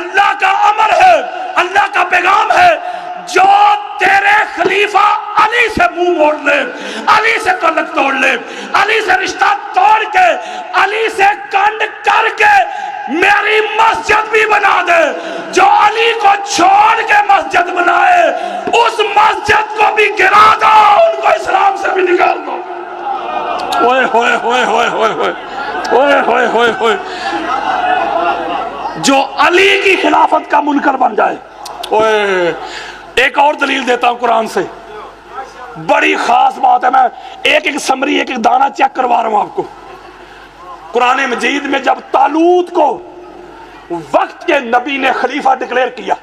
اللہ کا امر ہے، اللہ کا پیغام ہے، جو تیرے خلیفہ علی سے منہ موڑ لے، علی سے تعلق توڑ لے، علی سے رشتہ توڑ کے، علی سے کنڈ کر کے میری مسجد بھی بنا دے، جو علی کو چھوڑ کے مسجد بنائے اس مسجد کو بھی گرا دو، ان کو اسلام سے بھی نکال دو۔ ہوئے ہوئے ہوئے ہوئے ہوئے ہوئے ہوئے ہوئے ہوئے، جو علی کی خلافت کا منکر بن جائے۔ اوئے ایک اور دلیل دیتا ہوں قرآن سے، بڑی خاص بات ہے، میں ایک ایک سمری ایک ایک دانہ چیک کروا رہا ہوں آپ کو۔ قرآن مجید میں جب طالوت کو وقت کے نبی نے خلیفہ ڈکلیئر کیا،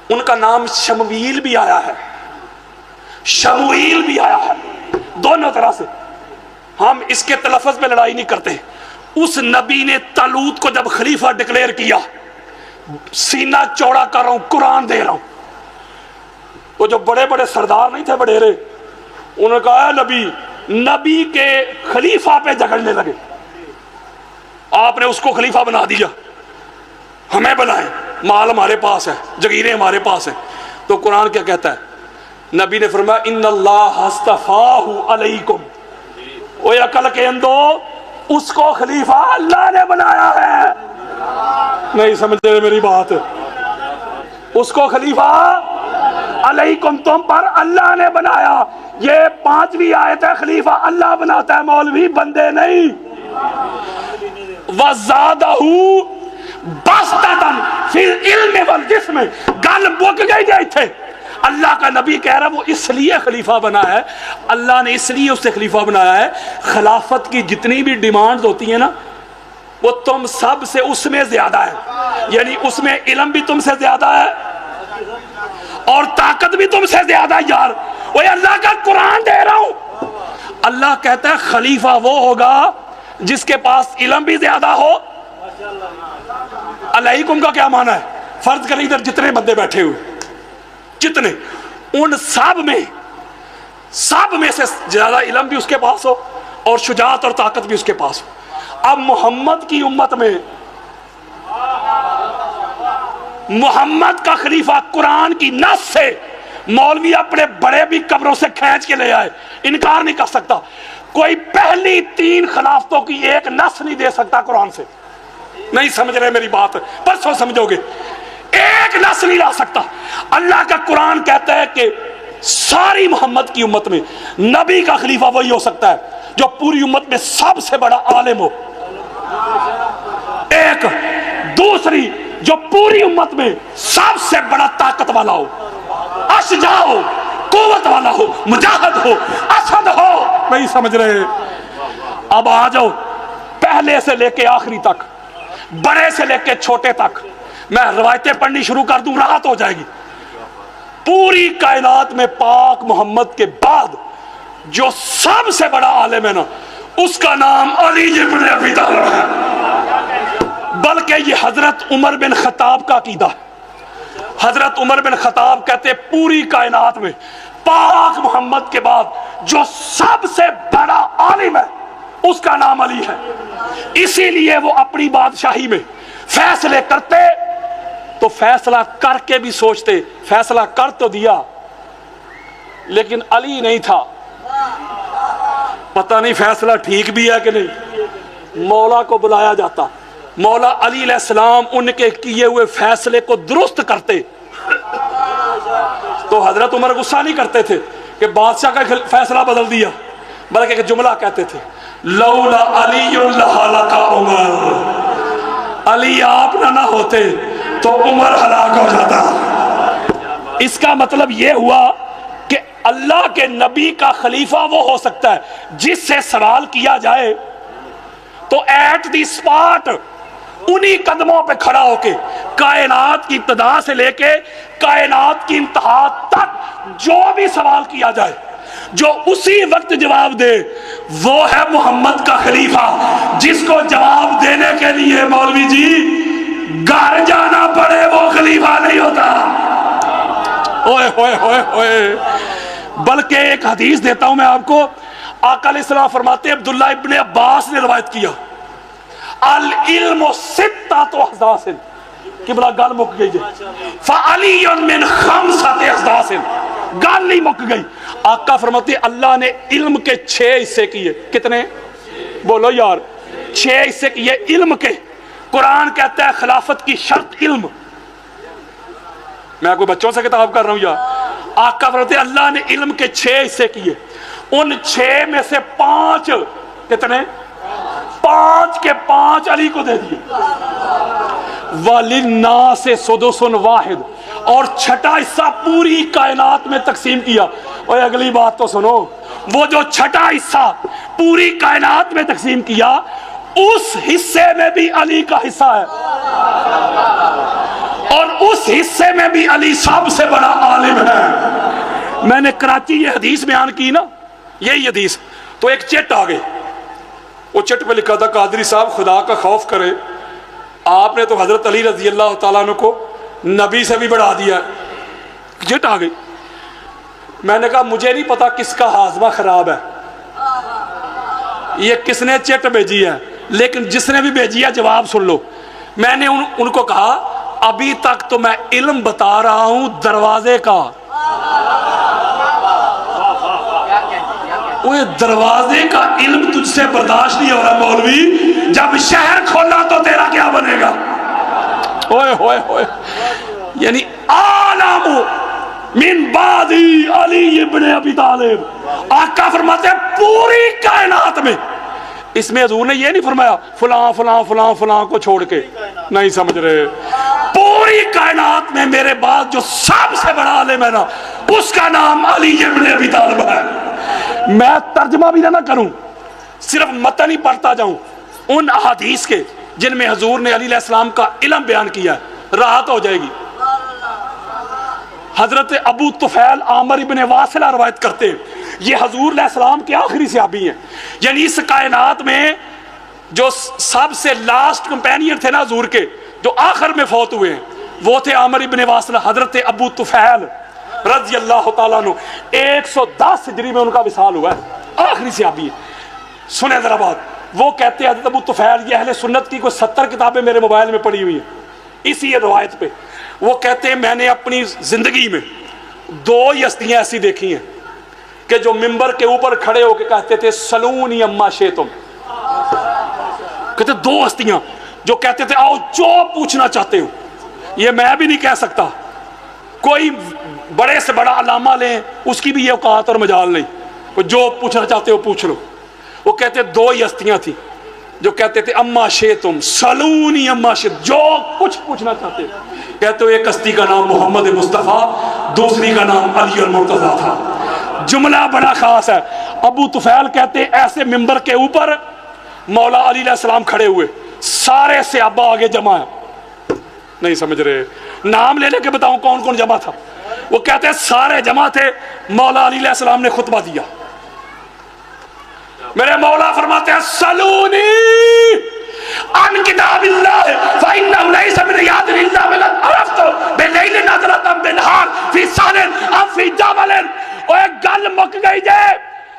ان کا نام شمویل بھی آیا ہے، شمویل بھی آیا ہے، دونوں طرح سے۔ ہم اس کے تلفظ پہ لڑائی نہیں کرتے۔ اس نبی نے طالوت کو جب خلیفہ ڈکلیئر کیا، سینہ چوڑا کر رہا ہوں، قرآن دے رہا ہوں، وہ جو بڑے بڑے سردار نہیں تھے بڑیرے، انہوں نے کہا اے نبی کے خلیفہ پہ جھگڑنے لگے، آپ نے اس کو خلیفہ بنا دیا، ہمیں بنائیں، مال ہمارے پاس ہے، جگیریں ہمارے پاس ہیں۔ تو قرآن کیا کہتا ہے؟ نبی نے فرمایا ان اللہ اصطفاہ علیکم، اوے عقل کے اندو، اس کو خلیفہ اللہ نے بنایا ہے، نہیں سمجھتے میری بات، اس کو خلیفہ علیکم تم پر اللہ نے بنایا۔ یہ 5ویں آیت ہے، خلیفہ اللہ بناتا ہے، مولوی بندے نہیں۔ وَزَادَهُ بَسْطَةً فِي الْعِلْمِ وَالْجِسْمِ، گل مک گئی جائے تھے۔ اللہ کا نبی کہہ رہا ہے وہ اس لیے خلیفہ بنا ہے، اللہ نے اس لیے اسے خلیفہ بنایا ہے، خلافت کی جتنی بھی ڈیمانڈز ہوتی ہیں نا، وہ تم سب سے اس میں زیادہ ہے، یعنی اس میں علم بھی تم سے زیادہ ہے اور طاقت بھی تم سے زیادہ ہے یار۔ وہ اللہ کا قرآن دے رہا ہوں، اللہ کہتا ہے خلیفہ وہ ہوگا جس کے پاس علم بھی زیادہ ہو۔ علیکم کا کیا معنی ہے؟ فرض کریں ادھر جتنے بندے بیٹھے ہوئے، جتنے، ان سب میں سے زیادہ علم بھی اس کے پاس ہو اور شجاعت اور طاقت بھی اس کے پاس ہو۔ اب محمد کی امت میں محمد کا خلیفہ قرآن کی نص سے مولوی اپنے بڑے بھی قبروں سے کھینچ کے لے آئے، انکار نہیں کر سکتا، کوئی پہلی 3 خلافتوں کی ایک نص نہیں دے سکتا قرآن سے۔ نہیں سمجھ رہے میری بات؟ پرسوں سمجھو گے، ایک نص نہیں لا سکتا۔ اللہ کا قرآن کہتا ہے کہ ساری محمد کی امت میں نبی کا خلیفہ وہی ہو سکتا ہے جو پوری امت میں سب سے بڑا عالم ہو، ایک۔ دوسری، جو پوری امت میں سب سے بڑا طاقت والا ہو، اشجاع ہو، قوت والا ہو، مجاہد ہو، اسد ہو۔ نہیں سمجھ رہے؟ اب آ جاؤ پہلے سے لے کے آخری تک، بڑے سے لے کے چھوٹے تک، میں روایتیں پڑھنی شروع کر دوں، راحت ہو جائے گی۔ پوری کائنات میں پاک محمد کے بعد جو سب سے بڑا عالم ہے نا، اس کا نام علی ابن ابی طالب ہے، بلکہ یہ حضرت عمر بن خطاب کا عقیدہ ہے۔ حضرت عمر بن خطاب کہتے ہیں پوری کائنات میں پاک محمد کے بعد جو سب سے بڑا عالم ہے اس کا نام علی ہے۔ اسی لیے وہ اپنی بادشاہی میں فیصلے کرتے تو فیصلہ کر کے بھی سوچتے، فیصلہ کر تو دیا لیکن علی نہیں تھا، پتہ نہیں فیصلہ ٹھیک بھی ہے کہ نہیں، مولا کو بلایا جاتا، مولا علی علیہ السلام ان کے کیے ہوئے فیصلے کو درست کرتے تو حضرت عمر غصہ نہیں کرتے تھے کہ بادشاہ کا فیصلہ بدل دیا، بلکہ ایک جملہ کہتے تھے، لولا علی لہلک عمر، علی آپ نہ ہوتے تو عمر ہلاک ہو جاتا۔ اس کا مطلب یہ ہوا کہ اللہ کے نبی کا خلیفہ وہ ہو سکتا ہے جس سے سوال کیا جائے تو ایٹ دی سپاٹ انہی قدموں پہ کھڑا ہو کے کائنات کی ابتدا سے لے کے کائنات کی انتہا تک جو بھی سوال کیا جائے جو اسی وقت جواب دے وہ ہے محمد کا خلیفہ، جس کو جواب دینے کے لیے مولوی جی گھر جانا پڑے وہ خلیفہ نہیں ہوتا۔ اوئے ہوئے ہوئے ہوئے، بلکہ ایک حدیث دیتا ہوں میں آپ کو، آقا علیہ السلام فرماتے ہیں، عبداللہ ابن عباس نے روایت کیا، العلم ستۃ احداث، قبلہ گل مک گئی جی، فعلی من خمسۃ احداث، گل نہیں مک گئی۔ آقا فرماتے ہیں اللہ نے علم کے 6 حصے کیے، کتنے؟ بولو یار، 6 حصے کیے علم کے۔ قرآن کہتا ہے خلافت کی شرط علم، میں کوئی بچوں سے کتاب کر رہا ہوں یا؟ آقا فرماتے ہیں اللہ نے علم کے 6 حصے کیے، ان 6 میں سے 5 کتنے؟ 5 کے 5 علی کو دے دیے، وَلِلنَّاسِ سُدُسٌ وَاحِدٌ، اور 6واں حصہ پوری کائنات میں تقسیم کیا۔ اور اگلی بات تو سنو، وہ جو 6واں حصہ پوری کائنات میں تقسیم کیا اس حصے میں بھی علی کا حصہ ہے، اور اس حصے میں بھی علی سب سے بڑا عالم ہے۔ میں نے کراچی یہ حدیث بیان کی نا، یہی حدیث، تو ایک چٹ آ گئی، وہ چٹ پہ لکھا تھا قادری صاحب خدا کا خوف کرے، آپ نے تو حضرت علی رضی اللہ تعالیٰ عنہ کو نبی سے بھی بڑھا دیا۔ چٹ آ گئی، میں نے کہا مجھے نہیں پتا کس کا ہاضمہ خراب ہے، یہ کس نے چٹ بھیجی ہے، لیکن جس نے بھی بھیجی ہے جواب سن لو۔ میں نے ان کو کہا ابھی تک تو میں علم بتا رہا ہوں دروازے کا، وہ دروازے کا علم تجھ سے برداشت نہیں ہو رہا مولوی، جب شہر کھولا تو تیرا کیا بنے گا؟ اوئے ہوئے ہوئے، یعنی عالم من بعد علی ابن ابی طالب۔ آقا فرماتے ہیں پوری کائنات میں، اس میں حضور نے یہ نہیں فرمایا فلاں فلاں فلاں فلاں کو چھوڑ کے، نہیں سمجھ رہے، پوری کائنات میں میرے بعد جو سب سے بڑا عالم ہے نا اس کا نام علی ابن ابی طالب ہے۔ میں ترجمہ بھی نہ کروں، صرف متن ہی پڑھتا جاؤں ان احادیث کے جن میں حضور نے علی علیہ السلام کا علم بیان کیا ہے، راحت ہو جائے گی۔ حضرت ابو طفیل عامر ابن واصلہ روایت کرتے ہیں، یہ حضور علیہ السلام کے آخری صحابی ہیں، یعنی اس کائنات میں جو سب سے لاسٹ کمپینین تھے نا حضور کے، جو آخر میں فوت ہوئے ہیں، وہ تھے عامر ابن واصلہ، حضرت ابو طفیل رضی اللہ تعالیٰ عنہ۔ 110 ہجری میں ان کا وصال ہوا ہے، آخری صحابی ہے۔ سنیں ذرا بات، وہ کہتے ہیں حضرت ابو طفیل، یہ اہل سنت کی کوئی 70 کتابیں میرے موبائل میں پڑی ہوئی ہیں اسی روایت پہ، وہ کہتے ہیں میں نے اپنی زندگی میں 2 ہستیاں ایسی دیکھی ہیں کہ جو منبر کے اوپر کھڑے ہو کے کہتے تھے سلونی اما شئتم، کہتے 2 ہستیاں جو کہتے تھے آؤ جو پوچھنا چاہتے ہو۔ یہ میں بھی نہیں کہہ سکتا، کوئی بڑے سے بڑا علامہ لیں اس کی بھی یہ اوقات اور مجال نہیں، جو پوچھنا چاہتے ہو پوچھ لو۔ وہ کہتے 2 ہی ہستیاں تھیں جو کہتے تھے اما شئتم سلونی اما شئتم، جو کچھ پوچھنا چاہتے ہو۔ کہتے ہو ایک ہستی کا نام محمد مصطفیٰ، دوسری کا نام علی المرتضیٰ تھا۔ جملہ بڑا خاص ہے۔ ابو طفیل کہتے ہیں ایسے منبر کے اوپر مولا علی علیہ السلام کھڑے ہوئے، سارے صحابہ آگے جمع ہیں، نہیں سمجھ رہے، نام لے لے کے بتاؤں کون کون جمع تھا۔ وہ کہتے ہیں سارے جمع تھے، مولا علی علیہ السلام نے خطبہ دیا، میرے مولا فرماتے ہیں سلونی عن کتاب اللہ فإنه ليس من رياض إلا ولد عرفت بالليل نظرة بالنهار في سال أم في جبل۔ اور ایک گل مک گئی جے،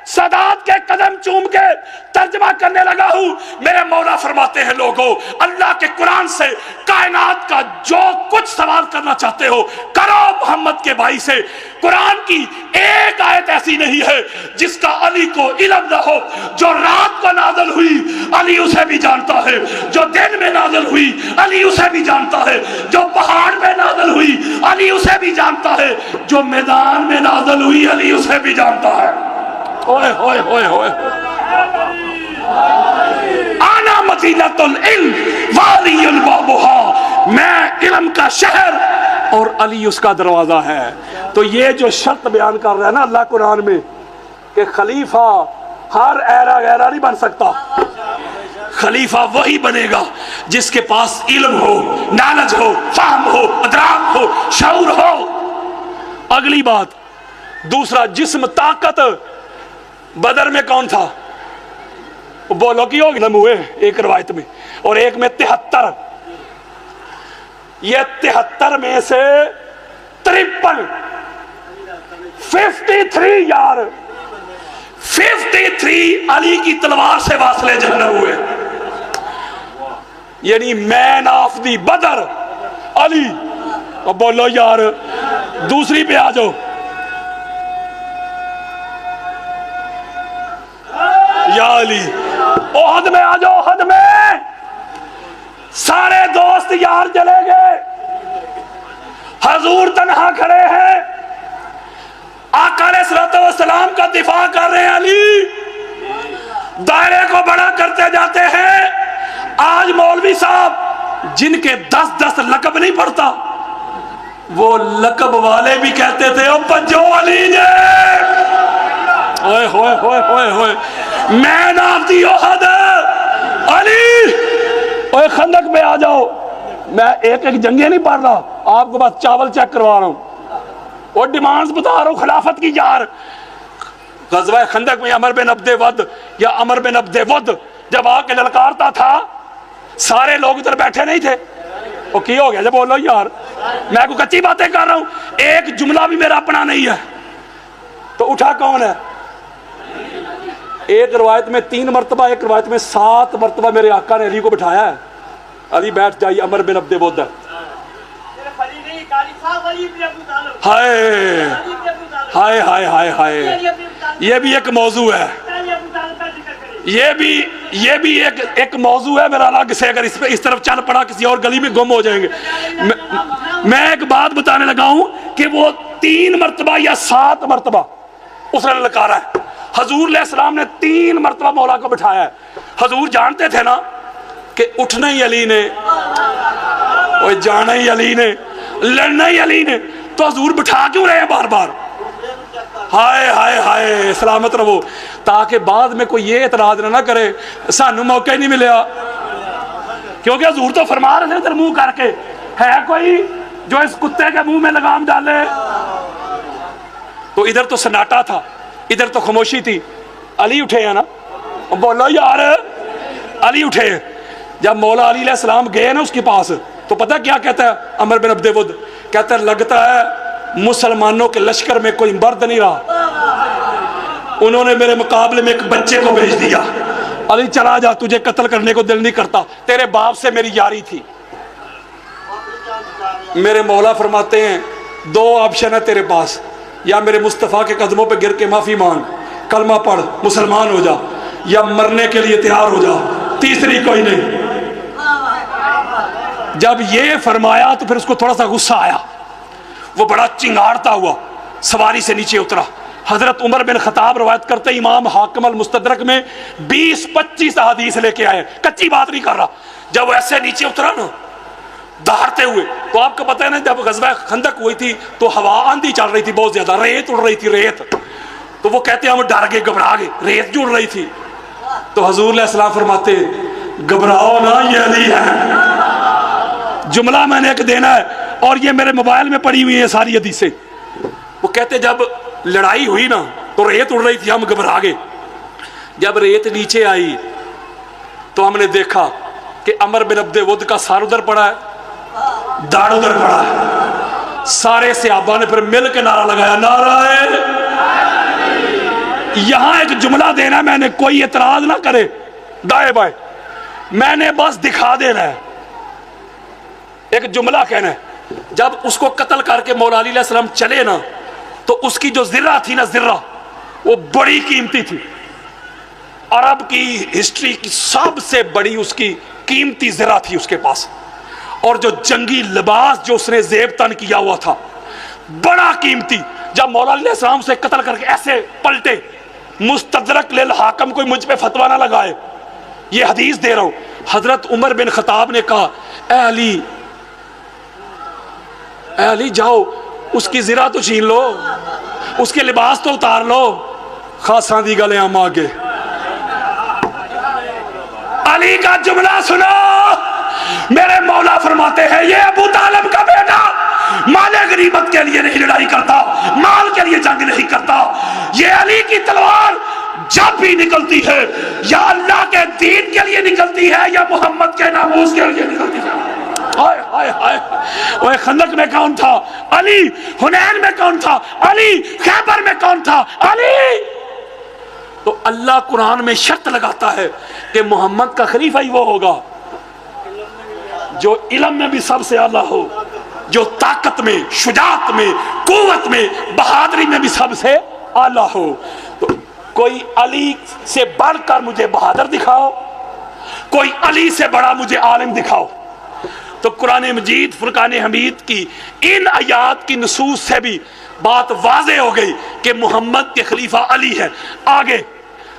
سادات کے قدم چوم کے ترجمہ کرنے لگا ہوں۔ میرے مولا فرماتے ہیں لوگوں، اللہ کے قرآن سے کائنات کا جو کچھ سوال کرنا چاہتے ہو کرو محمد کے بھائی سے۔ قرآن کی ایک آیت ایسی نہیں ہے جس کا علی کو علم نہ ہو۔ جو رات کو نازل ہوئی علی اسے بھی جانتا ہے، جو دن میں نازل ہوئی علی اسے بھی جانتا ہے، جو پہاڑ میں نازل ہوئی علی اسے بھی جانتا ہے، جو میدان میں نازل ہوئی علی اسے بھی جانتا ہے۔ اوئے ہوئے ہوئے ہوئے، آنا مدینۃ العلم والی بابھا، میں علم کا شہر اور علی اس کا دروازہ ہے۔ تو یہ جو شرط بیان کر رہا ہے نا اللہ قرآن میں کہ خلیفہ ہر ایرا غیرہ نہیں بن سکتا، خلیفہ وہی بنے گا جس کے پاس علم ہو، نالج ہو، فہم ہو، ادراک ہو، شعور ہو۔ اگلی بات، دوسرا جسم طاقت، بدر میں کون تھا؟ بولو کی ہوگی نا موئے ایک روایت میں، اور ایک میں 73۔ یہ 73 میں سے 53 یار 53 علی کی تلوار سے واصلے جہنم ہوئے، یعنی مین آف دی بدر علی۔ اب بولو یار دوسری پہ آ جاؤ، یا علی احد میں آ جاؤ، احد میں سارے دوست یار چلے گئے، حضور تنہا کھڑے ہیں، آقا علیہ الصلوۃ والسلام کا دفاع کر رہے ہیں، علی دائرے کو بڑا کرتے جاتے ہیں۔ آج مولوی صاحب جن کے 10 لقب نہیں پڑتا، وہ لقب والے بھی کہتے تھے او پنجو علی جے، ہوئے ہوئے ہوئے ہوئے ہوئے، مین آف دی احد علی۔ اوے خندق میں آ جاؤ، میں ایک جنگیں نہیں پڑھ رہا، آپ کو بس چاول چیک کروا رہا ہوں اور ڈیمانڈز بتا رہا ہوں خلافت کی یار۔ غزوہ خندق میں عمر بن عبد ود یا عمر بن عبد ود جب آ کے للکارتا تھا، سارے لوگ ادھر بیٹھے نہیں تھے، وہ کی ہو گیا جب بولو یار، میں کوئی کچی باتیں کر رہا ہوں، ایک جملہ بھی میرا اپنا نہیں ہے، تو اٹھا کون ہے؟ ایک روایت میں 3 مرتبہ، ایک روایت میں 7 مرتبہ میرے آقا نے علی کو بٹھایا ہے، علی بیٹھ جائیے، عمر بن عبد ود ہے۔ ہائے ہائے ہائے ہائے ہائے، یہ بھی ایک موضوع ہے، یہ بھی ایک موضوع ہے میرا الگ سے، اگر اس طرف چل پڑا کسی اور گلی میں گم ہو جائیں گے۔ میں ایک بات بتانے لگا ہوں کہ وہ 3 مرتبہ یا 7 مرتبہ اس نے للکارا ہے۔ حضور علیہ السلام نے 3 مرتبہ مولا کو بٹھایا ہے۔ حضور جانتے تھے نا کہ اٹھنا ہی علی نے، اور جانا ہی علی نے، لڑنا ہی علی نے، تو حضور بٹھا کیوں رہے ہیں بار بار؟ ہائے ہائے ہائے، سلامت رہو، تاکہ بعد میں کوئی یہ اعتراض نہ کرے سانو موقع ہی نہیں ملیا، کیونکہ حضور تو فرما رہے تھے ادھر منہ کر کے ہے کوئی جو اس کتے کے منہ میں لگام ڈالے. تو ادھر تو سناٹا تھا, ادھر تو خاموشی تھی. علی اٹھے ہیں نا, بولو یار علی اٹھے. جب مولا علی علیہ السلام گئے نا اس کے پاس تو پتہ کیا کہتا ہے عمر بن عبد ود, کہتا ہے لگتا ہے مسلمانوں کے لشکر میں کوئی مرد نہیں رہا, انہوں نے میرے مقابلے میں ایک بچے کو بھیج دیا. علی چلا جا, تجھے قتل کرنے کو دل نہیں کرتا, تیرے باپ سے میری یاری تھی. میرے مولا فرماتے ہیں دو آپشن ہے تیرے پاس, یا میرے مصطفیٰ کے قدموں پہ گر کے معافی مانگ, کلمہ پڑھ, مسلمان ہو جا, یا مرنے کے لیے تیار ہو جا, تیسری کوئی نہیں. جب یہ فرمایا تو پھر اس کو تھوڑا سا غصہ آیا, وہ بڑا چنگاڑتا ہوا سواری سے نیچے اترا. حضرت عمر بن خطاب روایت کرتے امام حاکم المستدرک میں 20-25 احادیث لے کے آئے, کچی بات نہیں کر رہا. جب وہ ایسے نیچے اترا نا دہاڑتے ہوئے, تو آپ کو پتہ ہے نا جب غزوہ خندق ہوئی تھی تو ہوا آندھی چل رہی تھی, بہت زیادہ ریت اڑ رہی تھی, ریت. تو وہ کہتے ہیں ہم ڈر گئے, گھبرا گئے, ریت جو اڑ رہی تھی. تو حضور علیہ السلام فرماتے گھبراؤ نا, یہ علی ہے. جملہ میں نے ایک دینا ہے اور یہ میرے موبائل میں پڑی ہوئی ہے ساری حدیثیں. وہ کہتے جب لڑائی ہوئی نا تو ریت اڑ رہی تھی, ہم گھبرا گئے. جب ریت نیچے آئی تو ہم نے دیکھا کہ عمر بن عبد ود کا سار ادھر پڑا ہے, داڑھ ادھر پڑا ہے. سارے صحابہ نے پھر مل کے نعرہ لگایا, نعرہ. یہاں ایک جملہ دینا, میں نے کوئی اعتراض نہ کرے دائیں بائیں, میں نے بس دکھا دینا ہے, ایک جملہ کہنا ہے. جب اس کو قتل کر کے مولا علی علیہ السلام چلے نا تو اس کی جو ذرہ تھی نا, ذرہ وہ بڑی قیمتی تھی. عرب کی ہسٹری کی سب سے بڑی اس کی قیمتی ذرہ تھی اس کے پاس, اور جو جنگی لباس جو اس نے زیب تن کیا ہوا تھا بڑا قیمتی. جب مولا علیہ السلام سے قتل کر کے ایسے پلٹے, مستدرک للحاکم کوئی مجھ پہ فتویٰ نہ لگائے, یہ حدیث دے رہا ہوں. حضرت عمر بن خطاب نے کہا اے علی جاؤ اس کی ذرہ تو چھین لو, اس کے لباس تو اتار لو. خاصاں دی گلے ہم آگے. علی کا جملہ سنو, میرے مولا فرماتے ہیں یہ ابو طالب کا بیٹا مال غنیمت کے لیے نہیں لڑائی کرتا, مال کے لیے جنگ نہیں کرتا. یہ علی کی تلوار جب بھی نکلتی ہے یا اللہ کے دین کے لیے نکلتی ہے یا محمد کے ناموس کے لیے نکلتی ہے. ہائے ہائے ہائے, وہ خندق میں کون تھا علی, حنین میں کون تھا علی, خیبر میں کون تھا علی. تو اللہ قرآن میں شرط لگاتا ہے کہ محمد کا خلیفہ ہی وہ ہوگا جو علم میں بھی سب سے اعلیٰ ہو, جو طاقت میں, شجاعت میں, قوت میں, بہادری میں بھی سب سے اعلیٰ ہو. تو کوئی علی سے بڑھ کر مجھے بہادر دکھاؤ, کوئی علی سے بڑا مجھے عالم دکھاؤ. تو قرآن مجید فرقان حمید کی ان آیات کی نصوص سے بھی بات واضح ہو گئی کہ محمد کے خلیفہ علی ہے. آگے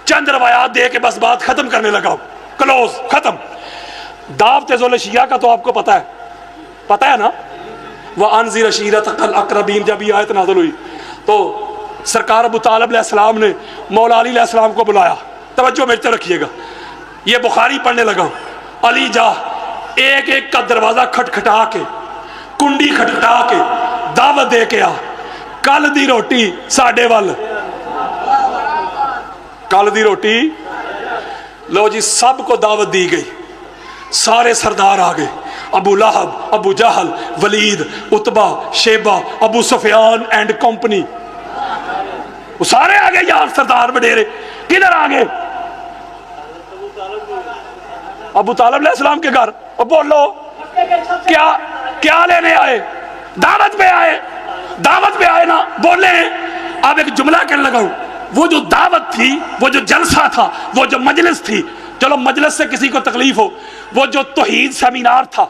چند روایات دے کے بس بات ختم کرنے لگا, کلوز, ختم. دعوت ذل شیعہ کا تو آپ کو پتہ ہے نا, وَأَنذِرْ عَشِيرَتَكَ الْأَقْرَبِينَ. جب یہ آیت نازل ہوئی تو سرکار ابو طالب علیہ السلام نے مولا علی علیہ السلام کو بلایا. توجہ میرے رکھیے گا, یہ بخاری پڑھنے لگا. علی جا ایک ایک کا دروازہ کھٹکھٹا کے, کنڈی کھٹکھٹا کے دعوت دے کے آ. کل دی روٹی ساڈے ول, کل دی روٹی. لو جی سب کو دعوت دی گئی, سارے سردار آ گئے, ابو لہب, ابو جہل, ولید, عتبہ, شیبہ, ابو سفیان اینڈ کمپنی, وہ سارے آ گئے یار سردار وڈیرے. کدھر آ گئے؟ ابو طالب علیہ السلام کے گھر. اور بولو کیا لینے آئے؟ دعوت پہ آئے, دعوت پہ آئے نا, بولے. اب ایک جملہ کہنے لگا ہوں, وہ جو دعوت تھی, وہ جو جلسہ تھا, وہ جو مجلس تھی, چلو مجلس سے کسی کو تکلیف ہو, وہ جو توحید سیمینار تھا,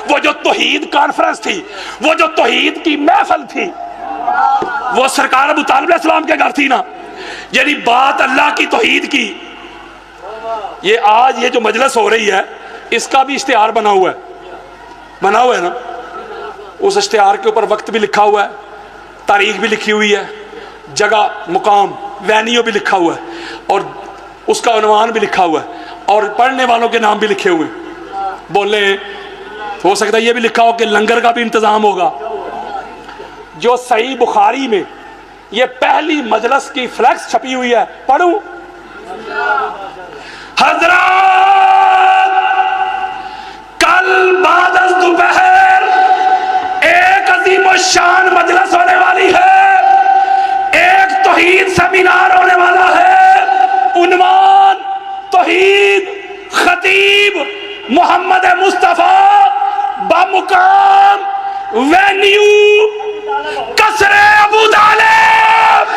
وہ جو توحید کانفرنس تھی, وہ جو توحید کی محفل تھی, وہ سرکار ابو طالب علیہ السلام کے گھر تھی نا. یعنی بات اللہ کی توحید کی. یہ آج یہ جو مجلس ہو رہی ہے اس کا بھی اشتہار بنا ہوا ہے نا. اس اشتہار کے اوپر وقت بھی لکھا ہوا ہے, تاریخ بھی لکھی ہوئی ہے, جگہ, مقام, وینیو بھی لکھا ہوا ہے, اور اس کا عنوان بھی لکھا ہوا ہے, اور پڑھنے والوں کے نام بھی لکھے ہوئے ہیں. بولے ہو سکتا ہے یہ بھی لکھا ہو کہ لنگر کا بھی انتظام ہوگا. جو صحیح بخاری میں یہ پہلی مجلس کی فلیکس چھپی ہوئی ہے, پڑھوں؟ حضرات کل بعد از دوپہر ایک عظیم الشان مجلس ہونے والی ہے, ایک توحید سیمینار ہونے والا ہے. عنوان توحید, خطیب محمد مصطفیٰ, بمقام وینیو قصر ابو طالب.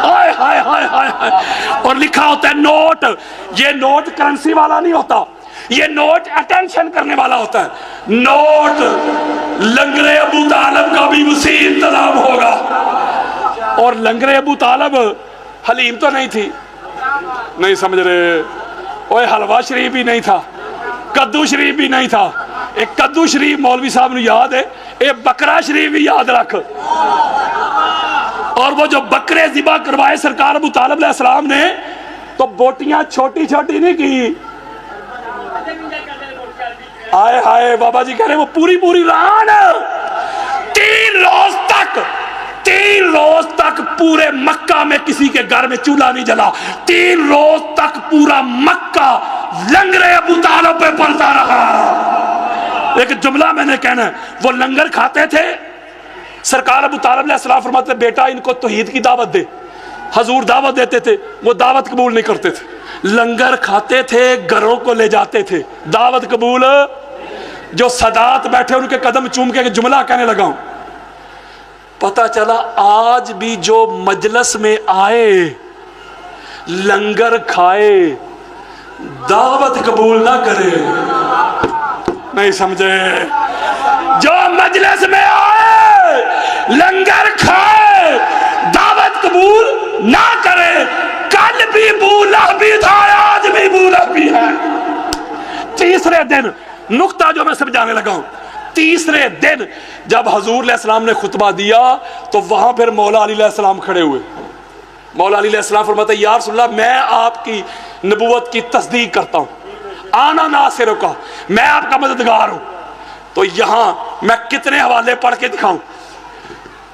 ہائے ہائے ہائے ہائے ہائے. اور لکھا ہوتا ہے نوٹ. یہ نوٹ کرنسی والا نہیں ہوتا, یہ نوٹ اٹینشن کرنے والا ہوتا ہے. نوٹ لنگر ابو طالب کا بھی وسیع انتظام ہوگا. اور لنگر ابو طالب حلیم تو نہیں تھی, نہیں سمجھ رہے, اوے حلوہ شریف بھی نہیں تھا, کدو شریف بھی نہیں تھا. ایک کدو شریف مولوی صاحب نے یاد ہے, ایک بکرا شریف بھی یاد رکھ. اور وہ جو بکرے ذبح کروائے سرکار ابو طالب علیہ السلام نے, تو بوٹیاں چھوٹی چھوٹی نہیں کی. آئے ہائے بابا جی کہہ رہے وہ پوری پوری ران 3 روز تک پورے مکہ میں کسی کے گھر میں چولہا نہیں جلا. 3 روز تک پورا مکہ لنگر ابو طالب پہ پلتا رہا. ایک جملہ میں نے کہنا ہے, وہ لنگر کھاتے تھے, سرکار ابو طالب علیہ السلام فرماتے بیٹا ان کو توحید کی دعوت دے. حضور دعوت دیتے تھے, وہ دعوت قبول نہیں کرتے تھے. لنگر کھاتے تھے, گھروں کو لے جاتے تھے, دعوت قبول. جو سادات بیٹھے ان کے قدم چوم کے جملہ کہنے لگا ہوں, پتہ چلا آج بھی جو مجلس میں آئے, لنگر کھائے, دعوت قبول نہ کرے. نہیں سمجھے؟ جو مجلس میں آئے, لنگر کھائے, دعوت قبول نہ کرے, کل بھی بولا بھی تھا, آج بھی بولا بھی ہے. تیسرے دن نقطہ جو میں سمجھانے لگا ہوں, تیسرے دن جب حضور علیہ السلام نے خطبہ دیا تو وہاں پھر مولا علی علیہ السلام کھڑے ہوئے. مولا علی علیہ السلام فرماتے ہیں یا رسول اللہ میں آپ کی نبوت کی تصدیق کرتا ہوں, آنا ناصر کا, میں آپ کا مددگار ہوں. تو یہاں میں کتنے حوالے پڑھ کے دکھاؤں؟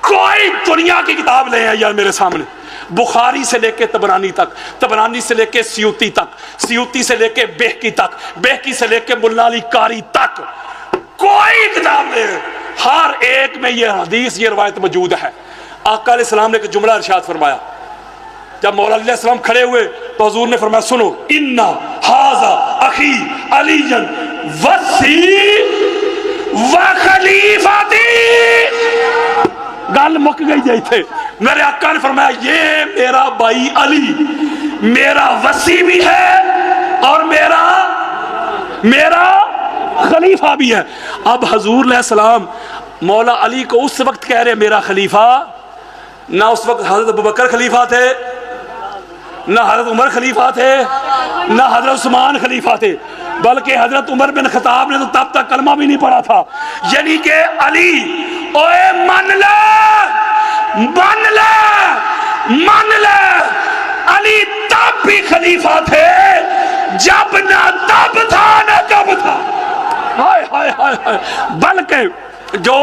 کوئی دنیا کی کتاب لے آئے یار میرے سامنے, بخاری سے لے کے طبرانی تک, طبرانی سے لے کے سیوطی تک, سیوطی سے لے کے بہقی تک, بہقی سے لے کے ملا علی قاری تک, کوئی کتاب لے, ہر ایک میں یہ حدیث یہ روایت موجود ہے. آقا علیہ السلام نے ایک جملہ ارشاد فرمایا. جب مولا علیہ السلام کھڑے ہوئے تو حضور نے فرمایا سنو, انا ھذا اخی علی وصی و خلیفتی. گل مک گئی جائی تھے. میرے آقا نے فرمایا یہ میرا بھائی علی میرا وصی بھی ہے اور میرا خلیفہ بھی ہے. اب حضور علیہ السلام مولا علی کو اس وقت کہہ رہے میرا خلیفہ, نہ اس وقت حضرت ابوبکر خلیفہ تھے, نہ حضرت عمر خلیفہ تھے, نہ حضرت عثمان خلیفہ تھے, بلکہ حضرت عمر بن خطاب نے تو تب تک کلمہ بھی نہیں پڑھا تھا. یعنی کہ علی اوے مان لے علی تب بھی خلیفہ تھے جب نہ تب تھا نہ کب تھا. ہائے ہائے ہائے ہائے. بلکہ جو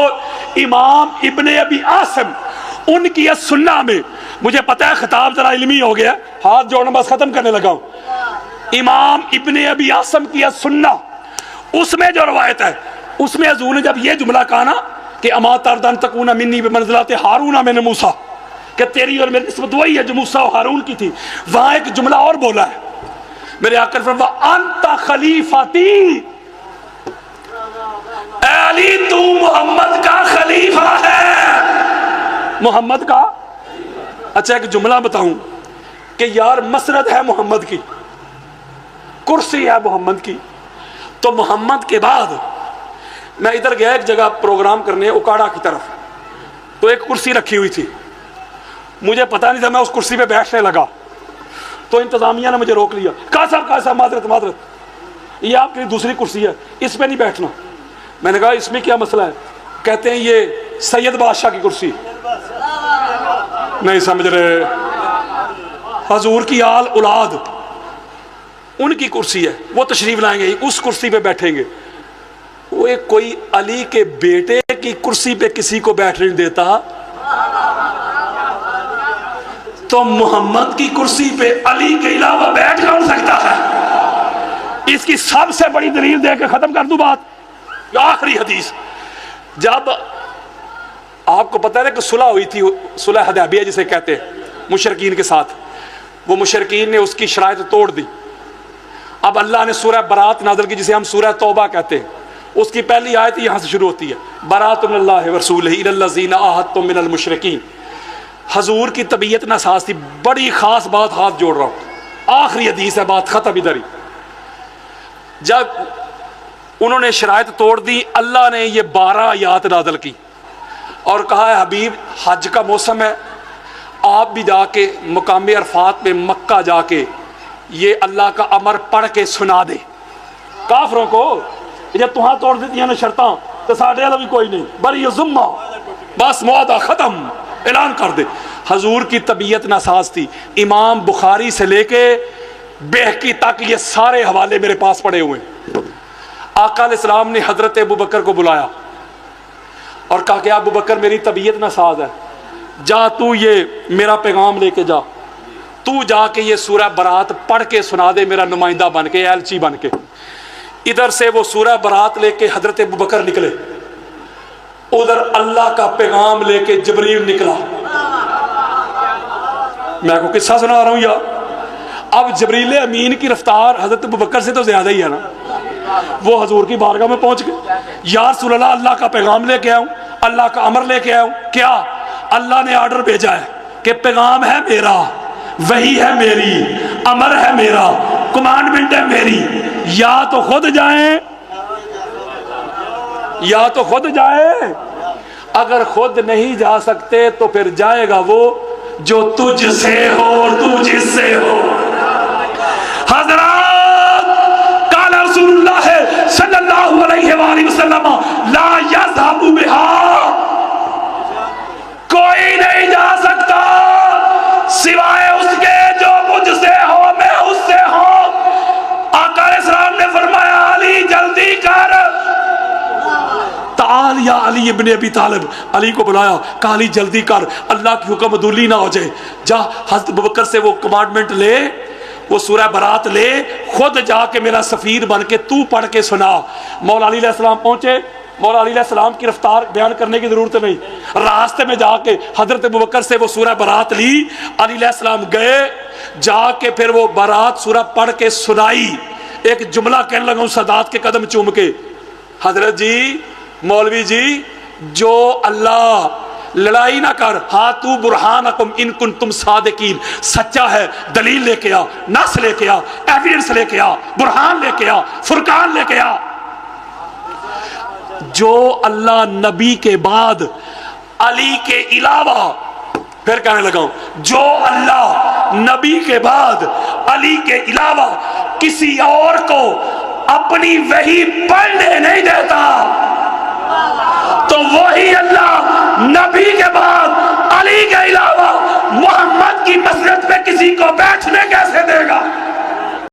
امام ابن ابی عاصم ان کی سنہ میں, مجھے پتہ ہے خطاب ذرا علمی ہو گیا, ہاتھ جوڑنا بس ختم کرنے لگا ہوں. امام ابن ابی عاصم کی سنہ اس میں جو روایت ہے, اس میں حضور نے جب یہ جملہ کہا نا کہ اما تردن تکون منی بمنزلت ہارون من موسیٰ, کہ تیری اور میری نسبت وہی ہے جو موسیٰ و ہارون کی تھی, وہاں ایک جملہ اور بولا ہے. میرے آقا نے فرمایا انت خلیفتی, اے علی تو محمد کا خلیفہ ہے. محمد کا, اچھا ایک جملہ بتاؤں کہ یار مسرت ہے محمد کی, کرسی ہے محمد کی, تو محمد کے بعد میں ادھر گیا ایک جگہ پروگرام کرنے اکاڑا کی طرف, تو ایک کرسی رکھی ہوئی تھی, مجھے پتہ نہیں تھا, میں اس کرسی پہ بیٹھنے لگا تو انتظامیہ نے مجھے روک لیا. کہا صاحب معذرت, یہ آپ کی دوسری کرسی ہے, اس پہ نہیں بیٹھنا. میں نے کہا اس میں کیا مسئلہ ہے؟ کہتے ہیں یہ سید بادشاہ کی کرسی. نہیں سمجھ رہے, حضور کی آل اولاد ان کی کرسی ہے، وہ تشریف لائیں گے، اس کرسی پہ بیٹھیں گے۔ وہ کوئی علی کے بیٹے کی کرسی پہ کسی کو بیٹھنے نہیں دیتا، تو محمد کی کرسی پہ علی کے علاوہ بیٹھ کون سکتا ہے؟ اس کی سب سے بڑی دلیل دے کے ختم کر دوں بات، آخری حدیث۔ جب آپ کو پتہ ہے کہ صلح ہوئی تھی، صلح حدیبیہ جسے کہتے ہیں، مشرکین کے ساتھ، وہ مشرکین نے اس کی شرائط توڑ دی۔ اب اللہ نے سورہ برات نازل کی، جسے ہم سورہ توبہ کہتے ہیں۔ اس کی پہلی آیت یہاں سے شروع ہوتی ہے، برات من اللہ ورسولہ الی الذین عاہدتم من المشرکین۔ حضور کی طبیعت ناساز تھی، بڑی خاص بات ہاتھ جوڑ رہا ہوں، آخری حدیث ہے، بات ختم ادھر ہی۔ جب انہوں نے شرائط توڑ دی، اللہ نے یہ 12 آیات نازل کی اور کہا ہے حبیب حج کا موسم ہے، آپ بھی جا کے مقام عرفات میں مکہ جا کے یہ اللہ کا امر پڑھ کے سنا دے کافروں کو، جب تہاں توڑ دیتی ہیں نا شرطاں تو ساڑھے والا بھی کوئی نہیں، بری ذمہ، بس معاہدہ ختم، اعلان کر دے۔ حضور کی طبیعت ناساز تھی، امام بخاری سے لے کے بہقی تک یہ سارے حوالے میرے پاس پڑے ہوئے ہیں۔ آقا علیہ السلام نے حضرت ابو بکر کو بلایا اور کہا کہ ابو بکر میری طبیعت ناساز ہے، جا تو یہ میرا پیغام لے کے جا، تو جا کے یہ سورہ برات پڑھ کے سنا دے میرا نمائندہ بن کے، ایلچی بن کے۔ ادھر سے وہ سورہ برات لے کے حضرت ابو بکر نکلے، ادھر اللہ کا پیغام لے کے جبریل نکلا۔ میں کو قصہ سنا رہا ہوں یار، اب جبریل امین کی رفتار حضرت ابو بکر سے تو زیادہ ہی ہے نا۔ وہ حضور کی بارگاہ میں پہنچ گئے، یا رسول اللہ اللہ کا پیغام لے کے آؤں، اللہ کا امر لے کے آؤں۔ کیا؟ اللہ نے آرڈر بھیجا ہے کہ پیغام ہے میرا، وحی ہے میری، امر ہے میرا، کمانڈمنٹ ہے میری، یا تو خود جائیں یا تو خود جائیں۔ اگر خود نہیں جا سکتے تو پھر جائے گا وہ جو تجھ سے ہو اور تو جس سے ہو۔ حضرات قال رسول اللہ صلی اللہ علیہ وآلہ وسلم لا یذهب بها، کوئی نہیں جا سکتا سوائے اس کے جو مجھ سے ہو، میں اس سے ہوں۔ آقا علیہ السلام نے فرمایا علی جلدی کر، تعال یا علی ابن ابی طالب، علی کو بلایا، کہا علی جلدی کر، اللہ کی حکم عدولی نہ ہو جائے، جا حضرت ابوبکر سے وہ کمانڈمنٹ لے، وہ سورہ برات لے، خود جا کے میرا سفیر بن کے تو پڑھ کے سنا۔ مولا علی علیہ السلام پہنچے، مولا علی علیہ السلام کی رفتار بیان کرنے کی ضرورت نہیں، راستے میں جا کے حضرت ابوبکر سے وہ سورہ برات لی، علی علیہ السلام گئے، جا کے پھر وہ برات سورہ پڑھ کے سنائی۔ ایک جملہ کہنے لگا ہوں سادات کے قدم چوم کے، حضرت جی، مولوی جی، جو اللہ لڑائی نہ کر، ہاتو برہانکم ان کنتم صادقین، سچا ہے دلیل لے کے آ، نص لے کے آ، ایویڈنس لے کے آ، برہان لے کے آ، فرقان لے کے آ۔ جو اللہ نبی کے بعد علی کے علاوہ، پھر کہنے لگا ہوں، جو اللہ نبی کے بعد علی کے علاوہ کسی اور کو اپنی وحی پڑھنے نہیں دیتا، تو وہی اللہ